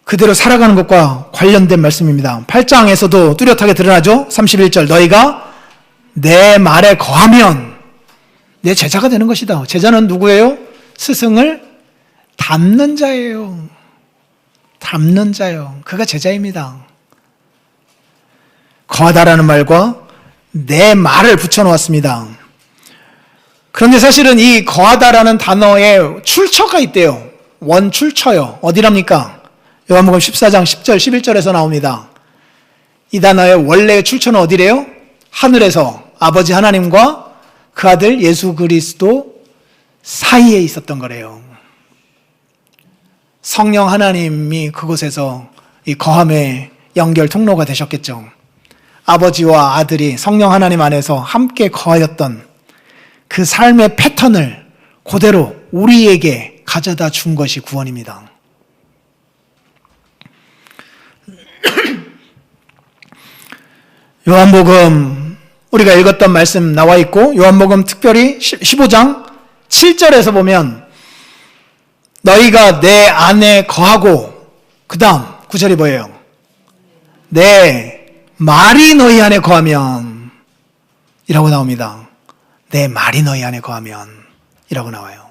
그대로 살아가는 것과 관련된 말씀입니다. 8장에서도 뚜렷하게 드러나죠. 31절 너희가 내 말에 거하면 내 제자가 되는 것이다. 제자는 누구예요? 스승을 닮는 자예요. 닮는 자요. 그가 제자입니다. 거하다라는 말과 내 말을 붙여놓았습니다. 그런데 사실은 이 거하다라는 단어에 출처가 있대요. 원출처요. 어디랍니까? 요한복음 14장 10절 11절에서 나옵니다. 이 단어의 원래의 출처는 어디래요? 하늘에서 아버지 하나님과 그 아들 예수 그리스도 사이에 있었던 거래요. 성령 하나님이 그곳에서 이 거함의 연결 통로가 되셨겠죠. 아버지와 아들이 성령 하나님 안에서 함께 거하였던 그 삶의 패턴을 그대로 우리에게 가져다 준 것이 구원입니다. 요한복음 우리가 읽었던 말씀 나와 있고 요한복음 특별히 15장 7절에서 보면 너희가 내 안에 거하고 그 다음 9절이 뭐예요? 내 말이 너희 안에 거하면 이라고 나옵니다. 내 말이 너희 안에 거하면 이라고 나와요.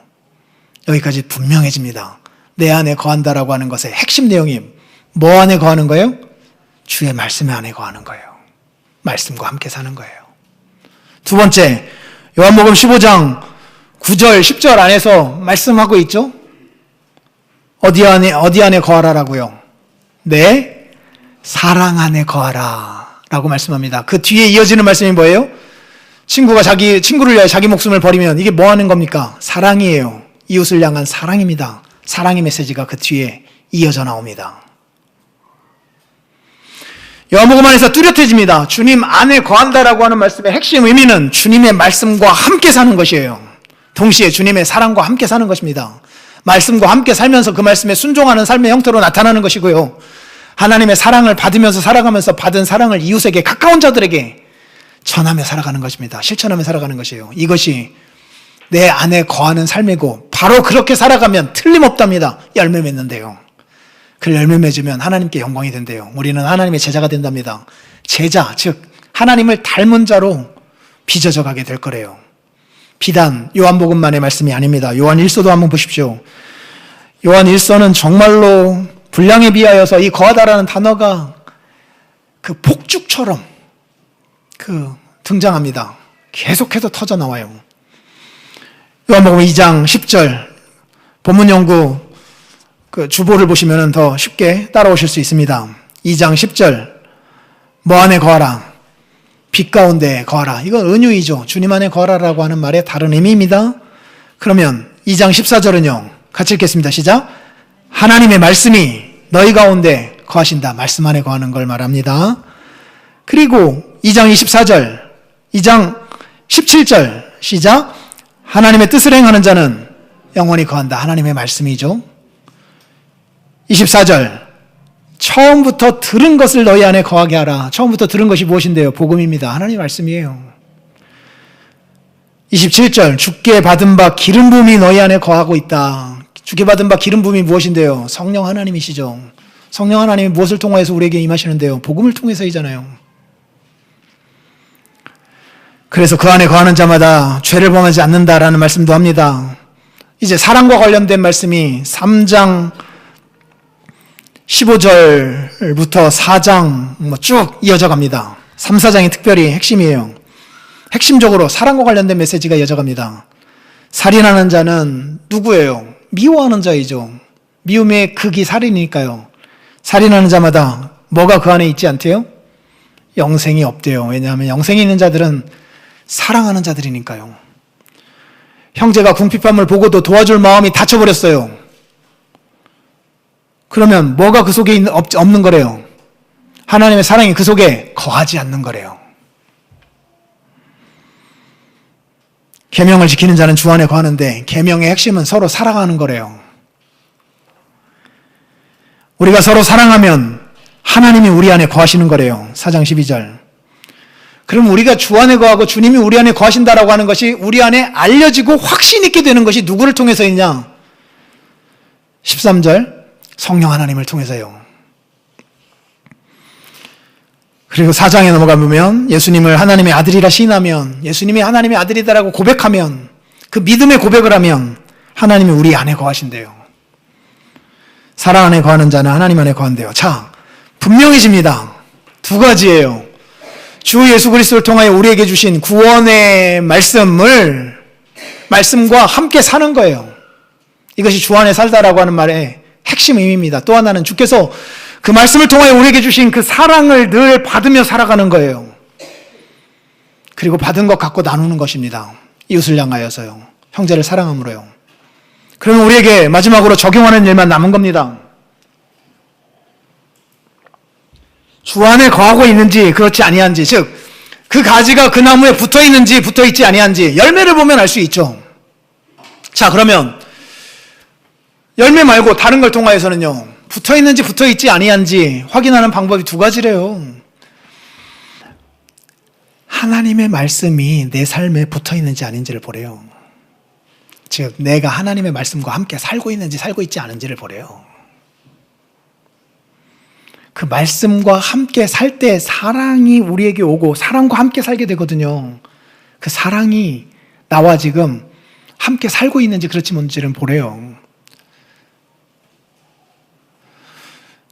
여기까지 분명해집니다. 내 안에 거한다라고 하는 것의 핵심 내용이 뭐 안에 거하는 거예요? 주의 말씀 안에 거하는 거예요. 말씀과 함께 사는 거예요. 두 번째, 요한복음 15장 9절, 10절 안에서 말씀하고 있죠? 어디 안에 거하라라고요? 내 사랑 안에 거하라 라고 말씀합니다. 그 뒤에 이어지는 말씀이 뭐예요? 친구가 친구를 위하여 자기 목숨을 버리면 이게 뭐 하는 겁니까? 사랑이에요. 이웃을 향한 사랑입니다. 사랑의 메시지가 그 뒤에 이어져 나옵니다. 요한복음 안에서 뚜렷해집니다. 주님 안에 거한다라고 하는 말씀의 핵심 의미는 주님의 말씀과 함께 사는 것이에요. 동시에 주님의 사랑과 함께 사는 것입니다. 말씀과 함께 살면서 그 말씀에 순종하는 삶의 형태로 나타나는 것이고요. 하나님의 사랑을 받으면서 살아가면서 받은 사랑을 이웃에게 가까운 자들에게 전하며 살아가는 것입니다. 실천하며 살아가는 것이에요. 이것이 내 안에 거하는 삶이고 바로 그렇게 살아가면 틀림없답니다. 열매 맺는데요. 그 열매 맺으면 하나님께 영광이 된대요. 우리는 하나님의 제자가 된답니다. 제자, 즉 하나님을 닮은 자로 빚어져 가게 될 거래요. 비단 요한복음만의 말씀이 아닙니다. 요한 1서도 한번 보십시오. 요한 1서는 정말로 분량에 비하여서 이 거하다라는 단어가 그 폭죽처럼 등장합니다. 계속해서 터져 나와요. 요한복음 2장 10절 본문 연구 주보를 보시면 더 쉽게 따라오실 수 있습니다. 2장 10절 뭐 안에 거하라? 빛 가운데 거하라. 이건 은유이죠. 주님 안에 거하라라고 하는 말의 다른 의미입니다. 그러면 2장 14절은요. 같이 읽겠습니다. 시작. 하나님의 말씀이 너희 가운데 거하신다. 말씀 안에 거하는 걸 말합니다. 그리고 2장 24절, 2장 17절 시작. 하나님의 뜻을 행하는 자는 영원히 거한다. 하나님의 말씀이죠. 24절 처음부터 들은 것을 너희 안에 거하게 하라. 처음부터 들은 것이 무엇인데요? 복음입니다. 하나님의 말씀이에요. 27절 주께 받은 바 기름 부음이 너희 안에 거하고 있다. 주께 받은 바 기름 부음이 무엇인데요? 성령 하나님이시죠. 성령 하나님이 무엇을 통하여서 우리에게 임하시는데요? 복음을 통해서이잖아요. 그래서 그 안에 거하는 자마다 죄를 범하지 않는다라는 말씀도 합니다. 이제 사랑과 관련된 말씀이 3장 15절부터 4장 쭉 이어져 갑니다. 3, 4장이 특별히 핵심이에요. 핵심적으로 사랑과 관련된 메시지가 이어져 갑니다. 살인하는 자는 누구예요? 미워하는 자이죠. 미움의 극이 살인이니까요. 살인하는 자마다 뭐가 그 안에 있지 않대요? 영생이 없대요. 왜냐하면 영생이 있는 자들은 사랑하는 자들이니까요. 형제가 궁핍함을 보고도 도와줄 마음이 닫혀버렸어요. 그러면 뭐가 그 속에 없는 거래요? 하나님의 사랑이 그 속에 거하지 않는 거래요. 계명을 지키는 자는 주 안에 거하는데 계명의 핵심은 서로 사랑하는 거래요. 우리가 서로 사랑하면 하나님이 우리 안에 거하시는 거래요. 4장 12절. 그럼 우리가 주 안에 거하고 주님이 우리 안에 거하신다라고 하는 것이 우리 안에 알려지고 확신 있게 되는 것이 누구를 통해서이냐? 13절 성령 하나님을 통해서요. 그리고 4장에 넘어가 보면 예수님을 하나님의 아들이라 시인하면, 예수님이 하나님의 아들이다라고 고백하면, 그 믿음의 고백을 하면 하나님이 우리 안에 거하신대요. 사랑 안에 거하는 자는 하나님 안에 거한대요. 자, 분명해집니다. 두 가지예요. 주 예수 그리스도를 통하여 우리에게 주신 구원의 말씀과 함께 사는 거예요. 이것이 주 안에 살다라고 하는 말의 핵심 의미입니다. 또 하나는 주께서 그 말씀을 통하여 우리에게 주신 그 사랑을 늘 받으며 살아가는 거예요. 그리고 받은 것 갖고 나누는 것입니다. 이웃을 향하여서요. 형제를 사랑함으로요. 그러면 우리에게 마지막으로 적용하는 일만 남은 겁니다. 주 안에 거하고 있는지 그렇지 아니한지, 즉 그 가지가 그 나무에 붙어 있는지 붙어 있지 아니한지 열매를 보면 알 수 있죠. 자, 그러면 열매 말고 다른 걸 통하여서는요, 붙어 있는지 붙어 있지 아니한지 확인하는 방법이 두 가지래요. 하나님의 말씀이 내 삶에 붙어 있는지 아닌지를 보래요. 즉 내가 하나님의 말씀과 함께 살고 있는지 살고 있지 않은지를 보래요. 그 말씀과 함께 살 때 사랑이 우리에게 오고 사랑과 함께 살게 되거든요. 그 사랑이 나와 지금 함께 살고 있는지 그렇지 뭔지를 보래요.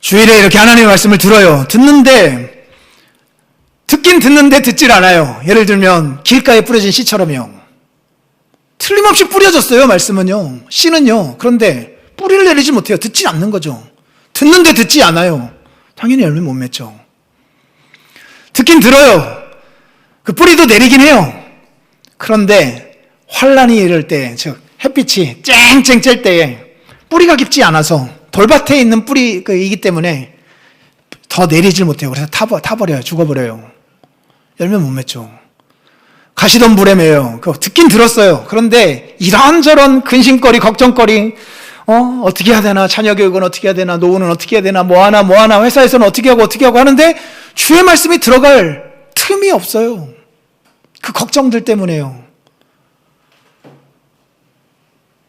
주일에 이렇게 하나님의 말씀을 들어요. 듣긴 듣는데 듣질 않아요. 예를 들면 길가에 뿌려진 씨처럼요. 틀림없이 뿌려졌어요. 말씀은요. 씨는요. 그런데 뿌리를 내리지 못해요. 듣지 않는 거죠. 듣는데 듣지 않아요. 당연히 열매 못 맺죠. 듣긴 들어요. 그 뿌리도 내리긴 해요. 그런데 환란이 이럴 때, 즉 햇빛이 쨍쨍 쬐 때에 뿌리가 깊지 않아서 돌밭에 있는 뿌리이기 때문에 더 내리질 못해요. 그래서 타버려요. 죽어버려요. 열매 못 맺죠. 가시던 불에 매요. 듣긴 들었어요. 그런데 이런저런 근심거리, 걱정거리, 어떻게 해야 되나, 자녀 교육은 어떻게 해야 되나, 노후는 어떻게 해야 되나, 뭐 하나, 회사에서는 어떻게 하고 하는데 주의 말씀이 들어갈 틈이 없어요. 그 걱정들 때문에요.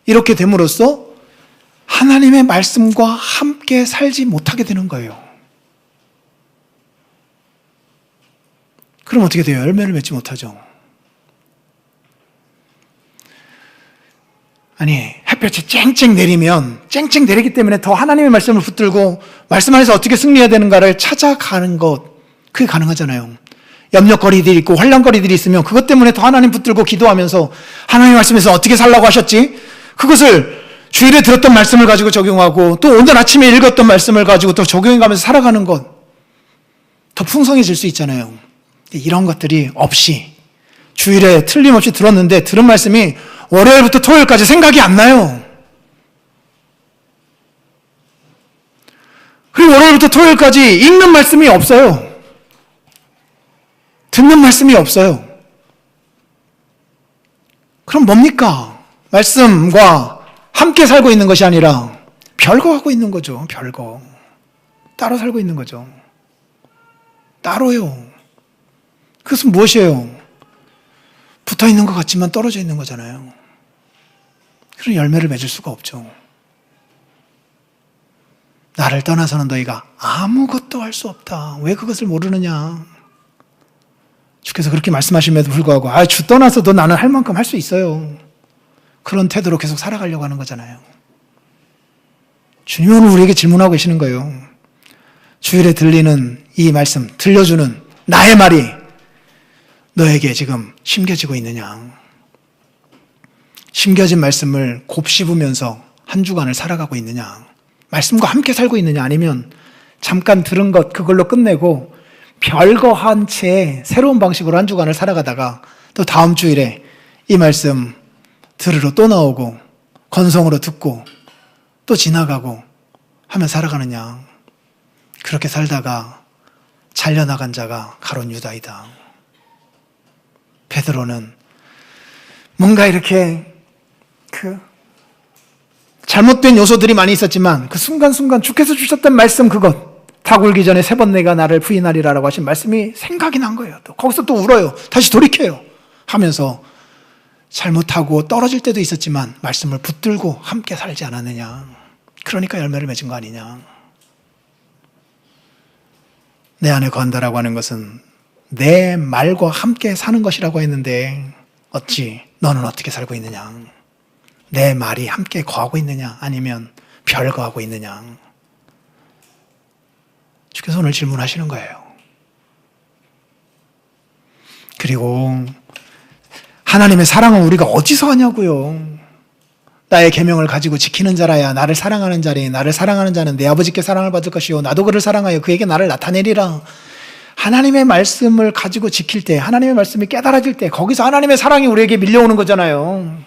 이렇게 됨으로써 하나님의 말씀과 함께 살지 못하게 되는 거예요. 그럼 어떻게 돼요? 열매를 맺지 못하죠. 아니, 햇볕이 쨍쨍 내리면 쨍쨍 내리기 때문에 더 하나님의 말씀을 붙들고 말씀 안에서 어떻게 승리해야 되는가를 찾아가는 것, 그게 가능하잖아요. 염려거리들이 있고 혼란거리들이 있으면 그것 때문에 더 하나님 붙들고 기도하면서 하나님 말씀에서 어떻게 살라고 하셨지? 그것을 주일에 들었던 말씀을 가지고 적용하고 또 오늘 아침에 읽었던 말씀을 가지고 또 적용해가면서 살아가는 것 더 풍성해질 수 있잖아요. 이런 것들이 없이 주일에 틀림없이 들었는데 들은 말씀이 월요일부터 토요일까지 생각이 안 나요. 그리고 월요일부터 토요일까지 읽는 말씀이 없어요. 듣는 말씀이 없어요. 그럼 뭡니까? 말씀과 함께 살고 있는 것이 아니라 별거 하고 있는 거죠. 별거. 따로 살고 있는 거죠. 따로요. 그것은 무엇이에요? 붙어 있는 것 같지만 떨어져 있는 거잖아요. 그런 열매를 맺을 수가 없죠. 나를 떠나서는 너희가 아무것도 할 수 없다. 왜 그것을 모르느냐? 주께서 그렇게 말씀하심에도 불구하고 주 떠나서도 나는 할 만큼 할 수 있어요. 그런 태도로 계속 살아가려고 하는 거잖아요. 주님은 오늘 우리에게 질문하고 계시는 거예요. 주일에 들리는 이 말씀, 들려주는 나의 말이 너에게 지금 심겨지고 있느냐? 심겨진 말씀을 곱씹으면서 한 주간을 살아가고 있느냐? 말씀과 함께 살고 있느냐? 아니면 잠깐 들은 것 그걸로 끝내고 별거 한 채 새로운 방식으로 한 주간을 살아가다가 또 다음 주일에 이 말씀 들으러 또 나오고 건성으로 듣고 또 지나가고 하며 살아가느냐? 그렇게 살다가 잘려나간 자가 가룟 유다이다. 베드로는 뭔가 이렇게 잘못된 요소들이 많이 있었지만 그 순간순간 주께서 주셨던 말씀 그것 다 굴기 전에 3번 내가 나를 부인하리라라고 하신 말씀이 생각이 난 거예요. 또 거기서 또 울어요. 다시 돌이켜요. 하면서 잘못하고 떨어질 때도 있었지만 말씀을 붙들고 함께 살지 않았느냐. 그러니까 열매를 맺은 거 아니냐. 내 안에 거한다라고 하는 것은 내 말과 함께 사는 것이라고 했는데 어찌 너는 어떻게 살고 있느냐. 내 말이 함께 거하고 있느냐 아니면 별거하고 있느냐. 주께서 오늘 질문하시는 거예요. 그리고 하나님의 사랑은 우리가 어디서 하냐고요. 나의 계명을 가지고 지키는 자라야 나를 사랑하는 자리, 나를 사랑하는 자는 내 아버지께 사랑을 받을 것이요 나도 그를 사랑하여 그에게 나를 나타내리라. 하나님의 말씀을 가지고 지킬 때, 하나님의 말씀이 깨달아질 때 거기서 하나님의 사랑이 우리에게 밀려오는 거잖아요.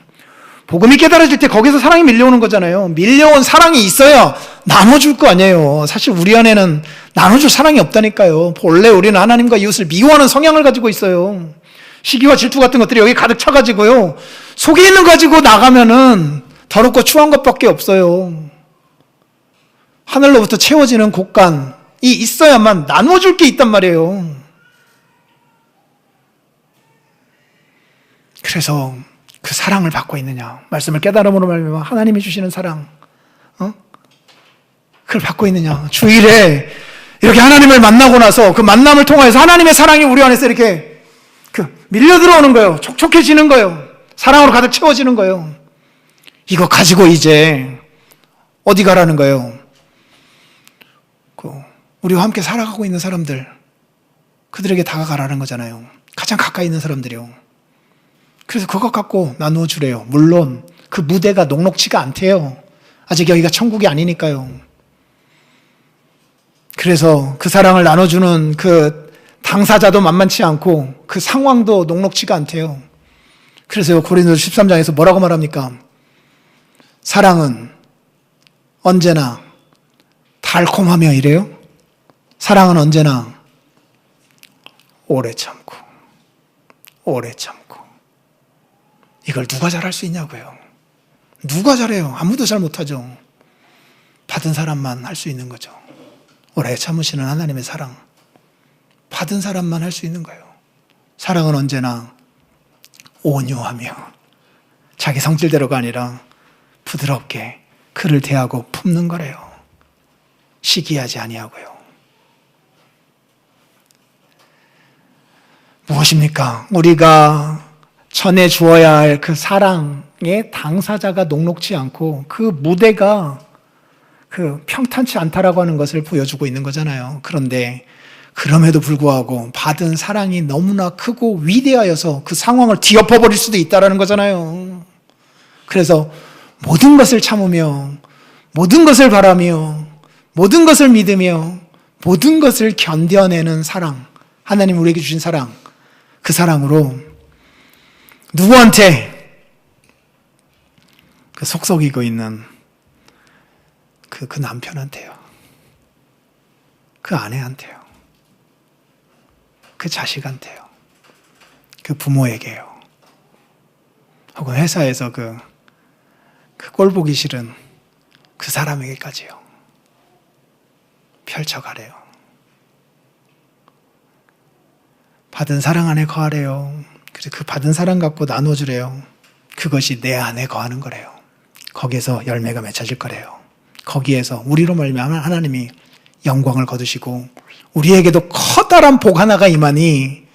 복음이 깨달아질 때 거기서 사랑이 밀려오는 거잖아요. 밀려온 사랑이 있어야 나눠줄 거 아니에요. 사실 우리 안에는 나눠줄 사랑이 없다니까요. 본래 우리는 하나님과 이웃을 미워하는 성향을 가지고 있어요. 시기와 질투 같은 것들이 여기 가득 차가지고요. 속에 있는 거 가지고 나가면은 더럽고 추한 것밖에 없어요. 하늘로부터 채워지는 곡간이 있어야만 나눠줄 게 있단 말이에요. 그래서 그 사랑을 받고 있느냐, 말씀을 깨달음으로 말미암아 하나님이 주시는 사랑, 그걸 받고 있느냐. 주일에 이렇게 하나님을 만나고 나서 그 만남을 통해서 하나님의 사랑이 우리 안에서 이렇게 밀려 들어오는 거예요. 촉촉해지는 거예요. 사랑으로 가득 채워지는 거예요. 이거 가지고 이제 어디 가라는 거예요? 우리와 함께 살아가고 있는 사람들, 그들에게 다가가라는 거잖아요. 가장 가까이 있는 사람들이요. 그래서 그것 갖고 나누어 주래요. 물론 그 무대가 녹록지가 않대요. 아직 여기가 천국이 아니니까요. 그래서 그 사랑을 나눠주는 그 당사자도 만만치 않고 그 상황도 녹록지가 않대요. 그래서 고린도서 13장에서 뭐라고 말합니까? 사랑은 언제나 달콤하며 이래요. 사랑은 언제나 오래 참고 오래 참고. 이걸 누가 잘할 수 있냐고요. 누가 잘해요? 아무도 잘 못하죠. 받은 사람만 할 수 있는 거죠. 오래 참으시는 하나님의 사랑, 받은 사람만 할 수 있는 거예요. 사랑은 언제나 온유하며 자기 성질대로가 아니라 부드럽게 그를 대하고 품는 거래요. 시기하지 아니하고요. 무엇입니까? 우리가 전해 주어야 할 그 사랑의 당사자가 녹록지 않고 그 무대가 평탄치 않다라고 하는 것을 보여주고 있는 거잖아요. 그런데 그럼에도 불구하고 받은 사랑이 너무나 크고 위대하여서 그 상황을 뒤엎어버릴 수도 있다는 거잖아요. 그래서 모든 것을 참으며 모든 것을 바라며 모든 것을 믿으며 모든 것을 견뎌내는 사랑, 하나님 우리에게 주신 사랑, 그 사랑으로 누구한테 그 속썩이고 있는 그 남편한테요, 그 아내한테요, 그 자식한테요, 그 부모에게요, 혹은 회사에서 그 꼴 보기 싫은 그 사람에게까지요 펼쳐가래요. 받은 사랑 안에 거하래요. 그래서 그 받은 사랑 갖고 나눠주래요. 그것이 내 안에 거하는 거래요. 거기에서 열매가 맺혀질 거래요. 거기에서 우리로 말미암아 하나님이 영광을 거두시고 우리에게도 커다란 복 하나가 임하니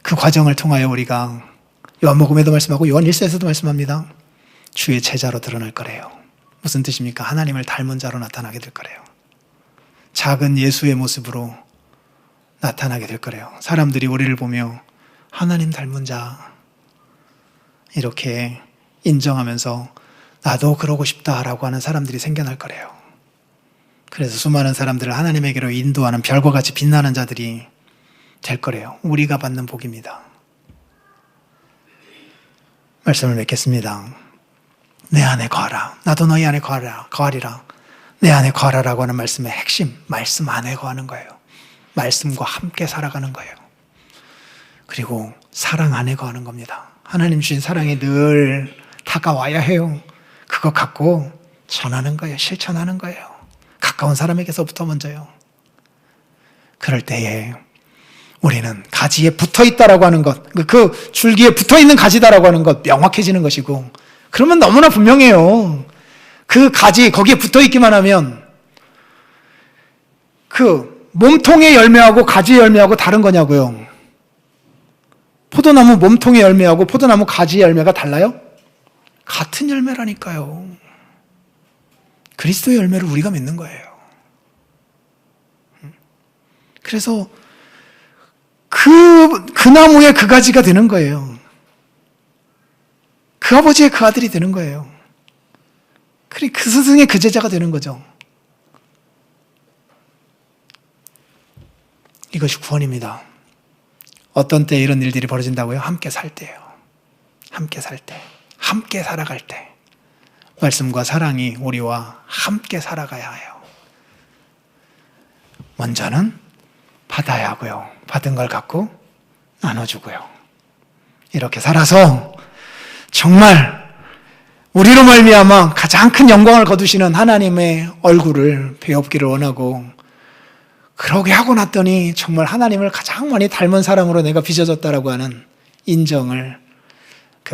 그 과정을 통하여 우리가 요한복음에도 말씀하고 요한 1서에서도 말씀합니다. 주의 제자로 드러날 거래요. 무슨 뜻입니까? 하나님을 닮은 자로 나타나게 될 거래요. 작은 예수의 모습으로 나타나게 될 거래요. 사람들이 우리를 보며 하나님 닮은 자 이렇게 인정하면서 나도 그러고 싶다라고 하는 사람들이 생겨날 거래요. 그래서 수많은 사람들을 하나님에게로 인도하는 별과 같이 빛나는 자들이 될 거래요. 우리가 받는 복입니다. 말씀을 맺겠습니다. 내 안에 거하라. 나도 너희 안에 거하리라. 내 안에 거하라라고 하는 말씀의 핵심, 말씀 안에 거하는 거예요. 말씀과 함께 살아가는 거예요. 그리고 사랑 안에 거하는 겁니다. 하나님 주신 사랑이 늘 다가와야 해요. 그거 갖고 전하는 거예요. 실천하는 거예요. 가까운 사람에게서부터 먼저요. 그럴 때에 우리는 가지에 붙어있다라고 하는 것, 그 줄기에 붙어있는 가지다라고 하는 것 명확해지는 것이고, 그러면 너무나 분명해요. 그 가지 거기에 붙어있기만 하면 그 몸통의 열매하고 가지의 열매하고 다른 거냐고요. 포도나무 몸통의 열매하고 포도나무 가지의 열매가 달라요? 같은 열매라니까요. 그리스도의 열매를 우리가 맺는 거예요. 그래서 그 나무의 그 가지가 되는 거예요. 그 아버지의 그 아들이 되는 거예요. 그 스승의 그 제자가 되는 거죠. 이것이 구원입니다. 어떤 때 이런 일들이 벌어진다고요? 함께 살 때예요. 함께 살 때, 함께 살아갈 때 말씀과 사랑이 우리와 함께 살아가야 해요. 먼저는 받아야 하고요. 받은 걸 갖고 나눠주고요. 이렇게 살아서 정말 우리로 말미암아 가장 큰 영광을 거두시는 하나님의 얼굴을 배웁기를 원하고, 그러게 하고 났더니 정말 하나님을 가장 많이 닮은 사람으로 내가 빚어졌다라고 하는 인정을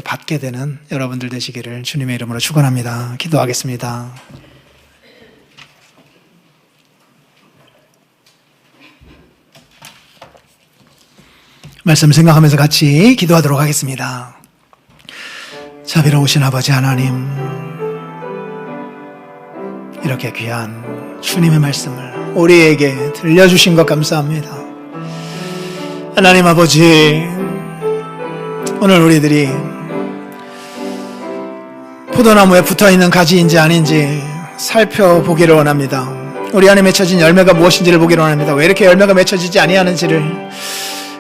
받게 되는 여러분들 되시기를 주님의 이름으로 축원합니다. 기도하겠습니다. 말씀 생각하면서 같이 기도하도록 하겠습니다. 자비로우신 아버지 하나님, 이렇게 귀한 주님의 말씀을 우리에게 들려주신 것 감사합니다. 하나님 아버지, 오늘 우리들이 포도나무에 붙어있는 가지인지 아닌지 살펴보기를 원합니다. 우리 안에 맺혀진 열매가 무엇인지를 보기를 원합니다. 왜 이렇게 열매가 맺혀지지 아니하는지를,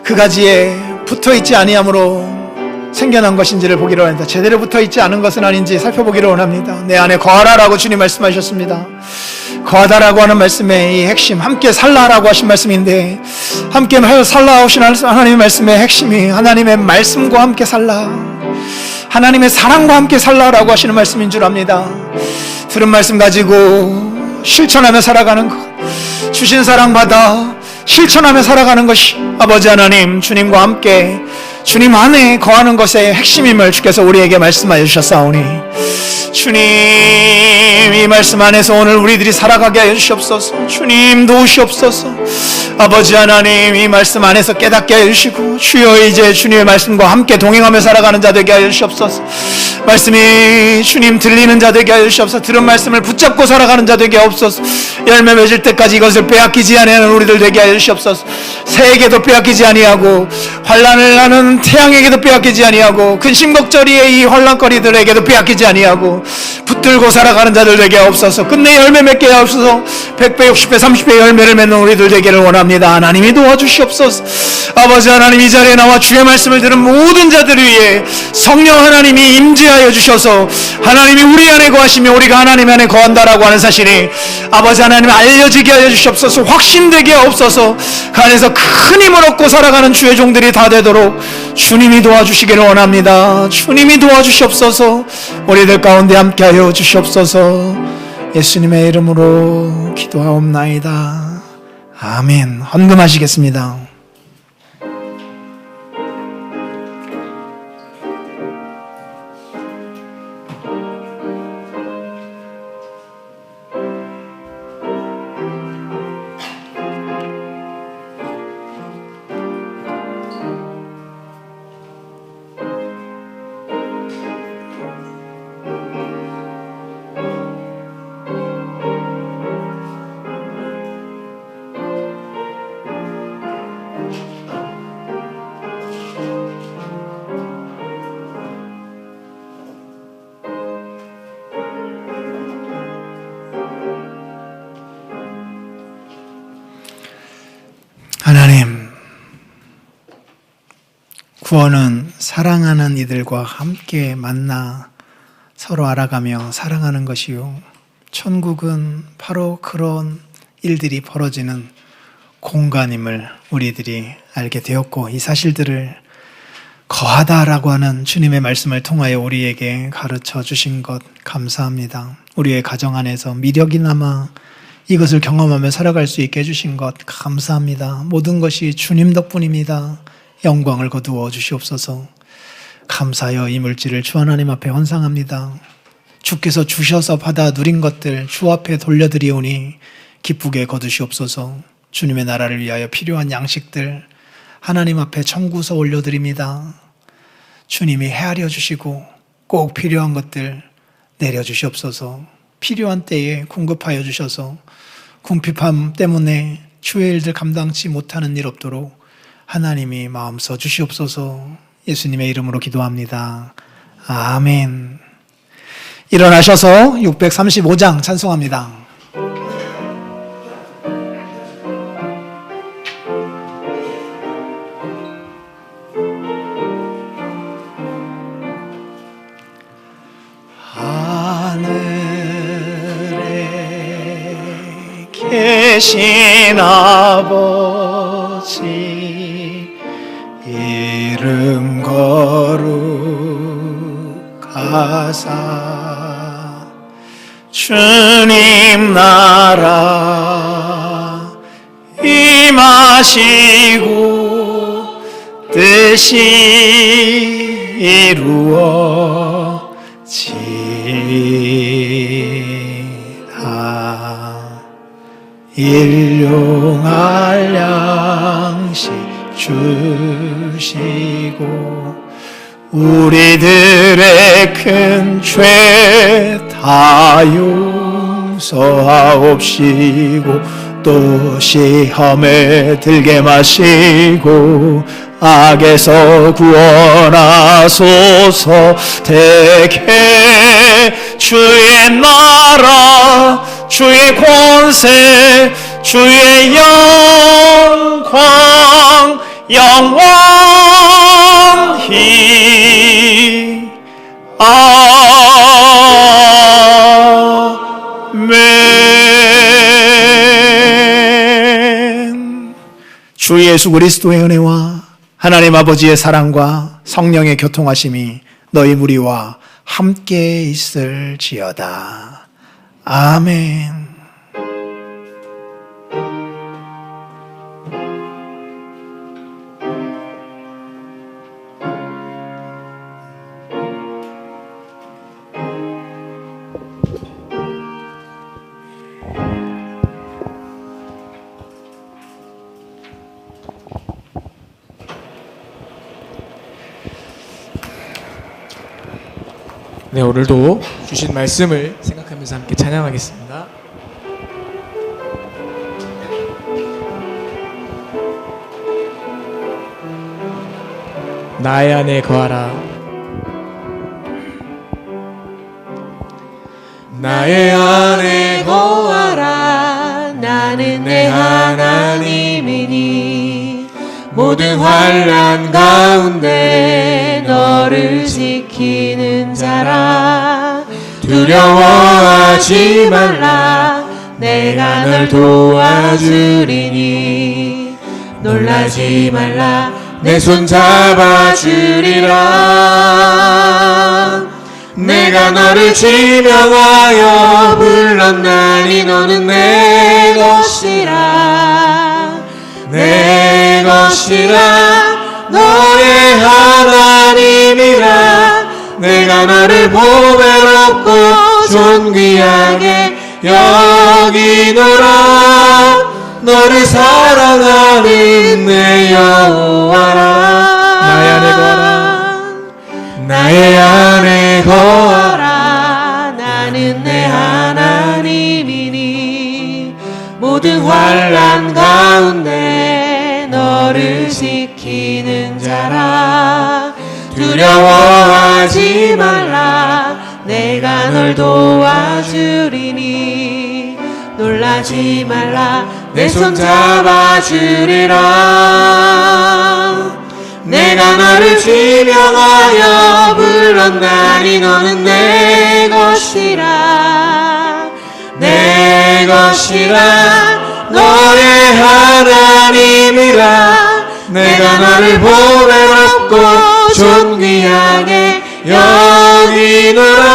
그 가지에 붙어있지 아니함으로 생겨난 것인지를 보기를 원합니다. 제대로 붙어있지 않은 것은 아닌지 살펴보기를 원합니다. 내 안에 거하라라고 주님 말씀하셨습니다. 거하다라고 하는 말씀의 이 핵심, 함께 살라라고 하신 말씀인데, 함께 살라 오신 하나님의 말씀의 핵심이 하나님의 말씀과 함께 살라, 하나님의 사랑과 함께 살라라고 하시는 말씀인 줄 압니다. 들은 말씀 가지고 실천하며 살아가는 것, 주신 사랑 받아 실천하며 살아가는 것이 아버지 하나님, 주님과 함께 주님 안에 거하는 것의 핵심임을 주께서 우리에게 말씀하여 주셨사오니, 주님 이 말씀 안에서 오늘 우리들이 살아가게 하여 주시옵소서. 주님 도우시옵소서. 아버지 하나님, 이 말씀 안에서 깨닫게 하여 주시고, 주여 이제 주님의 말씀과 함께 동행하며 살아가는 자 되게 하여 주시옵소서. 말씀이 주님 들리는 자 되게 하여 주시옵소서. 들은 말씀을 붙잡고 살아가는 자 되게 하옵소서. 열매 맺을 때까지 이것을 빼앗기지 아니하는 우리들 되게 하여 주시옵소서. 새에게도 빼앗기지 아니하고 환난을 하는 태양에게도 빼앗기지 아니하고 근심걱저리의 이 혼란거리들에게도 빼앗기지 아니하고 붙들고 살아가는 자들 되게 하옵소서. 끝내 열매 맺게 하옵소서. 100배 60배 30배 열매를 맺는 우리들 되기를 원합니다. 하나님이 도와주시옵소서. 아버지 하나님, 이 자리에 나와 주의 말씀을 들은 모든 자들 위해 성령 하나님이 임재하여 주셔서 하나님이 우리 안에 거하시며 우리가 하나님 안에 거한다라고 하는 사실이 아버지 하나님 알려지게 하여 주시옵소서. 확신되게 하옵소서. 그 안에서 큰 힘을 얻고 살아가는 주의 종들이 다 되도록 주님이 도와주시기를 원합니다. 주님이 도와주시옵소서. 우리들 가운데 함께하여 주시옵소서. 예수님의 이름으로 기도하옵나이다. 아멘. 헌금하시겠습니다. 하나님, 구원은 사랑하는 이들과 함께 만나 서로 알아가며 사랑하는 것이요, 천국은 바로 그런 일들이 벌어지는 공간임을 우리들이 알게 되었고, 이 사실들을 거하다라고 하는 주님의 말씀을 통하여 우리에게 가르쳐 주신 것 감사합니다. 우리의 가정 안에서 미력이 남아 이것을 경험하며 살아갈 수 있게 해주신 것 감사합니다. 모든 것이 주님 덕분입니다. 영광을 거두어 주시옵소서. 감사하여 이 물질을 주 하나님 앞에 헌상합니다. 주께서 주셔서 받아 누린 것들 주 앞에 돌려드리오니 기쁘게 거두시옵소서. 주님의 나라를 위하여 필요한 양식들 하나님 앞에 청구서 올려드립니다. 주님이 헤아려 주시고 꼭 필요한 것들 내려주시옵소서. 필요한 때에 공급하여 주셔서 궁핍함 때문에 주의 일들 감당치 못하는 일 없도록 하나님이 마음 써 주시옵소서. 예수님의 이름으로 기도합니다. 아멘. 일어나셔서 635장 찬송합니다. 계신 아버지 이름 거룩하사 주님 나라 임하시고 뜻이 이루어지다. 일용할 양식 주시고 우리들의 큰 죄 다 용서하옵시고 또 시험에 들게 마시고 악에서 구원하소서. 대개 주의 나라 주의 권세 주의 영광 영원히 아멘. 주 예수 그리스도의 은혜와 하나님 아버지의 사랑과 성령의 교통하심이 너희 무리와 함께 있을지어다. 아멘. 네, 오늘도 주신 말씀을 생각하면서 함께 찬양하겠습니다. 나의 안에 거하라. 나의 안에 거하라. 나는 내 하나님이니 모든 환난 가운데 너를 지키는 자라. 두려워하지 말라. 내가 널 도와주리니 놀라지 말라. 내 손 잡아주리라. 내가 너를 지명하여 불렀나니 너는 내 것이라. 내 것이라. 너의 하나님이라. 내가 너를 보배롭고 존귀하게 여기노라. 너를 사랑하는 내 여호와라. 나의 안에 거하라. 나의 안에 거하라. 나는 내 하나님이니 모든 환난 가운데 너를 지키는 자라. 두려워하지 말라. 내가 널 도와주리니 놀라지 말라. 내 손 잡아주리라. 내가 너를 지명하여 불렀나니 너는 내 것이라. 내 것이라. 너의 하나님이라. 내가 너를 보배롭고 존귀하게 여기노라.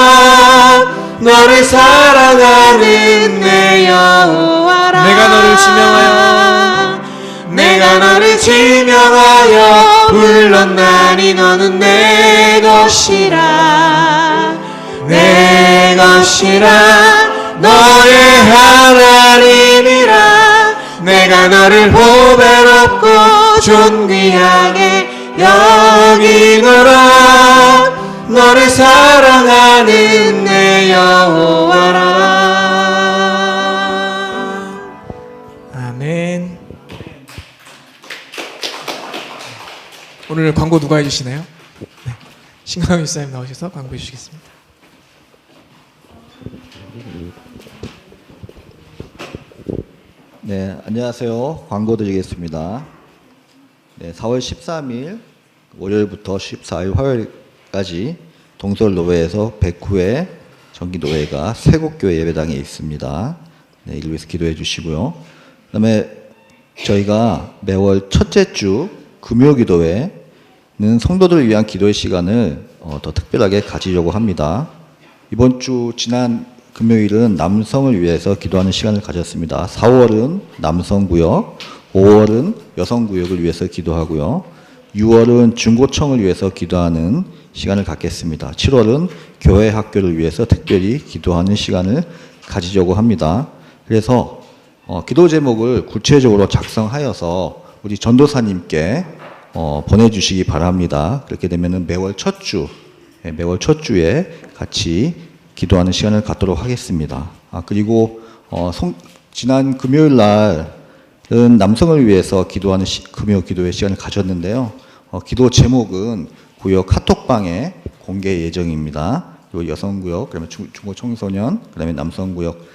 너를 사랑하는 내 여호와라. 내가 너를 지명하여 내가 너를 지명하여 불렀나니 너는 내 것이라. 내 것이라. 너의 하나님이라. 내가 너를 보배롭고 존귀하게 여기노라. 너를 사랑하는 내 여호와라. 아멘. 오늘 광고 누가 해주시나요? 네. 신강현 집사님 나오셔서 광고해 주시겠습니다. 네, 안녕하세요. 광고 드리겠습니다. 네, 4월 13일 월요일부터 14일 화요일까지 동설노회에서 109회 정기노회가 세곡교회 예배당에 있습니다. 네, 이를 위해서 기도해 주시고요. 그 다음에 저희가 매월 첫째 주 금요기도회는 성도들을 위한 기도의 시간을 더 특별하게 가지려고 합니다. 이번 주 지난 금요일은 남성을 위해서 기도하는 시간을 가졌습니다. 4월은 남성구역, 5월은 여성구역을 위해서 기도하고요. 6월은 중고청을 위해서 기도하는 시간을 갖겠습니다. 7월은 교회 학교를 위해서 특별히 기도하는 시간을 가지려고 합니다. 그래서 기도 제목을 구체적으로 작성하여서 우리 전도사님께 보내주시기 바랍니다. 그렇게 되면 매월 첫 주에 같이 기도하는 시간을 갖도록 하겠습니다. 그리고 지난 금요일 날은 남성을 위해서 기도하는 금요 기도회 시간을 가졌는데요. 기도 제목은 구역 카톡방에 공개 예정입니다. 그리고 여성구역, 그다음에 중고 청소년, 그다음에 남성구역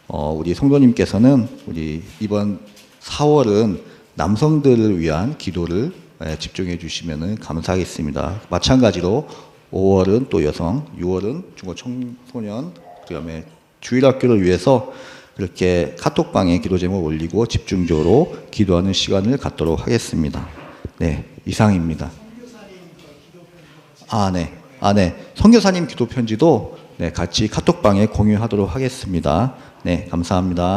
우리 성도님께서는 우리 이번 4월은 남성들을 위한 기도를 집중해 주시면 감사하겠습니다. 마찬가지로 5월은 또 여성, 6월은 중고 청소년, 그다음에 주일학교를 위해서 그렇게 카톡방에 기도 제목 올리고 집중적으로 기도하는 시간을 갖도록 하겠습니다. 네, 이상입니다. 네. 선교사님 기도 편지도 같이 카톡방에 공유하도록 하겠습니다. 네, 감사합니다.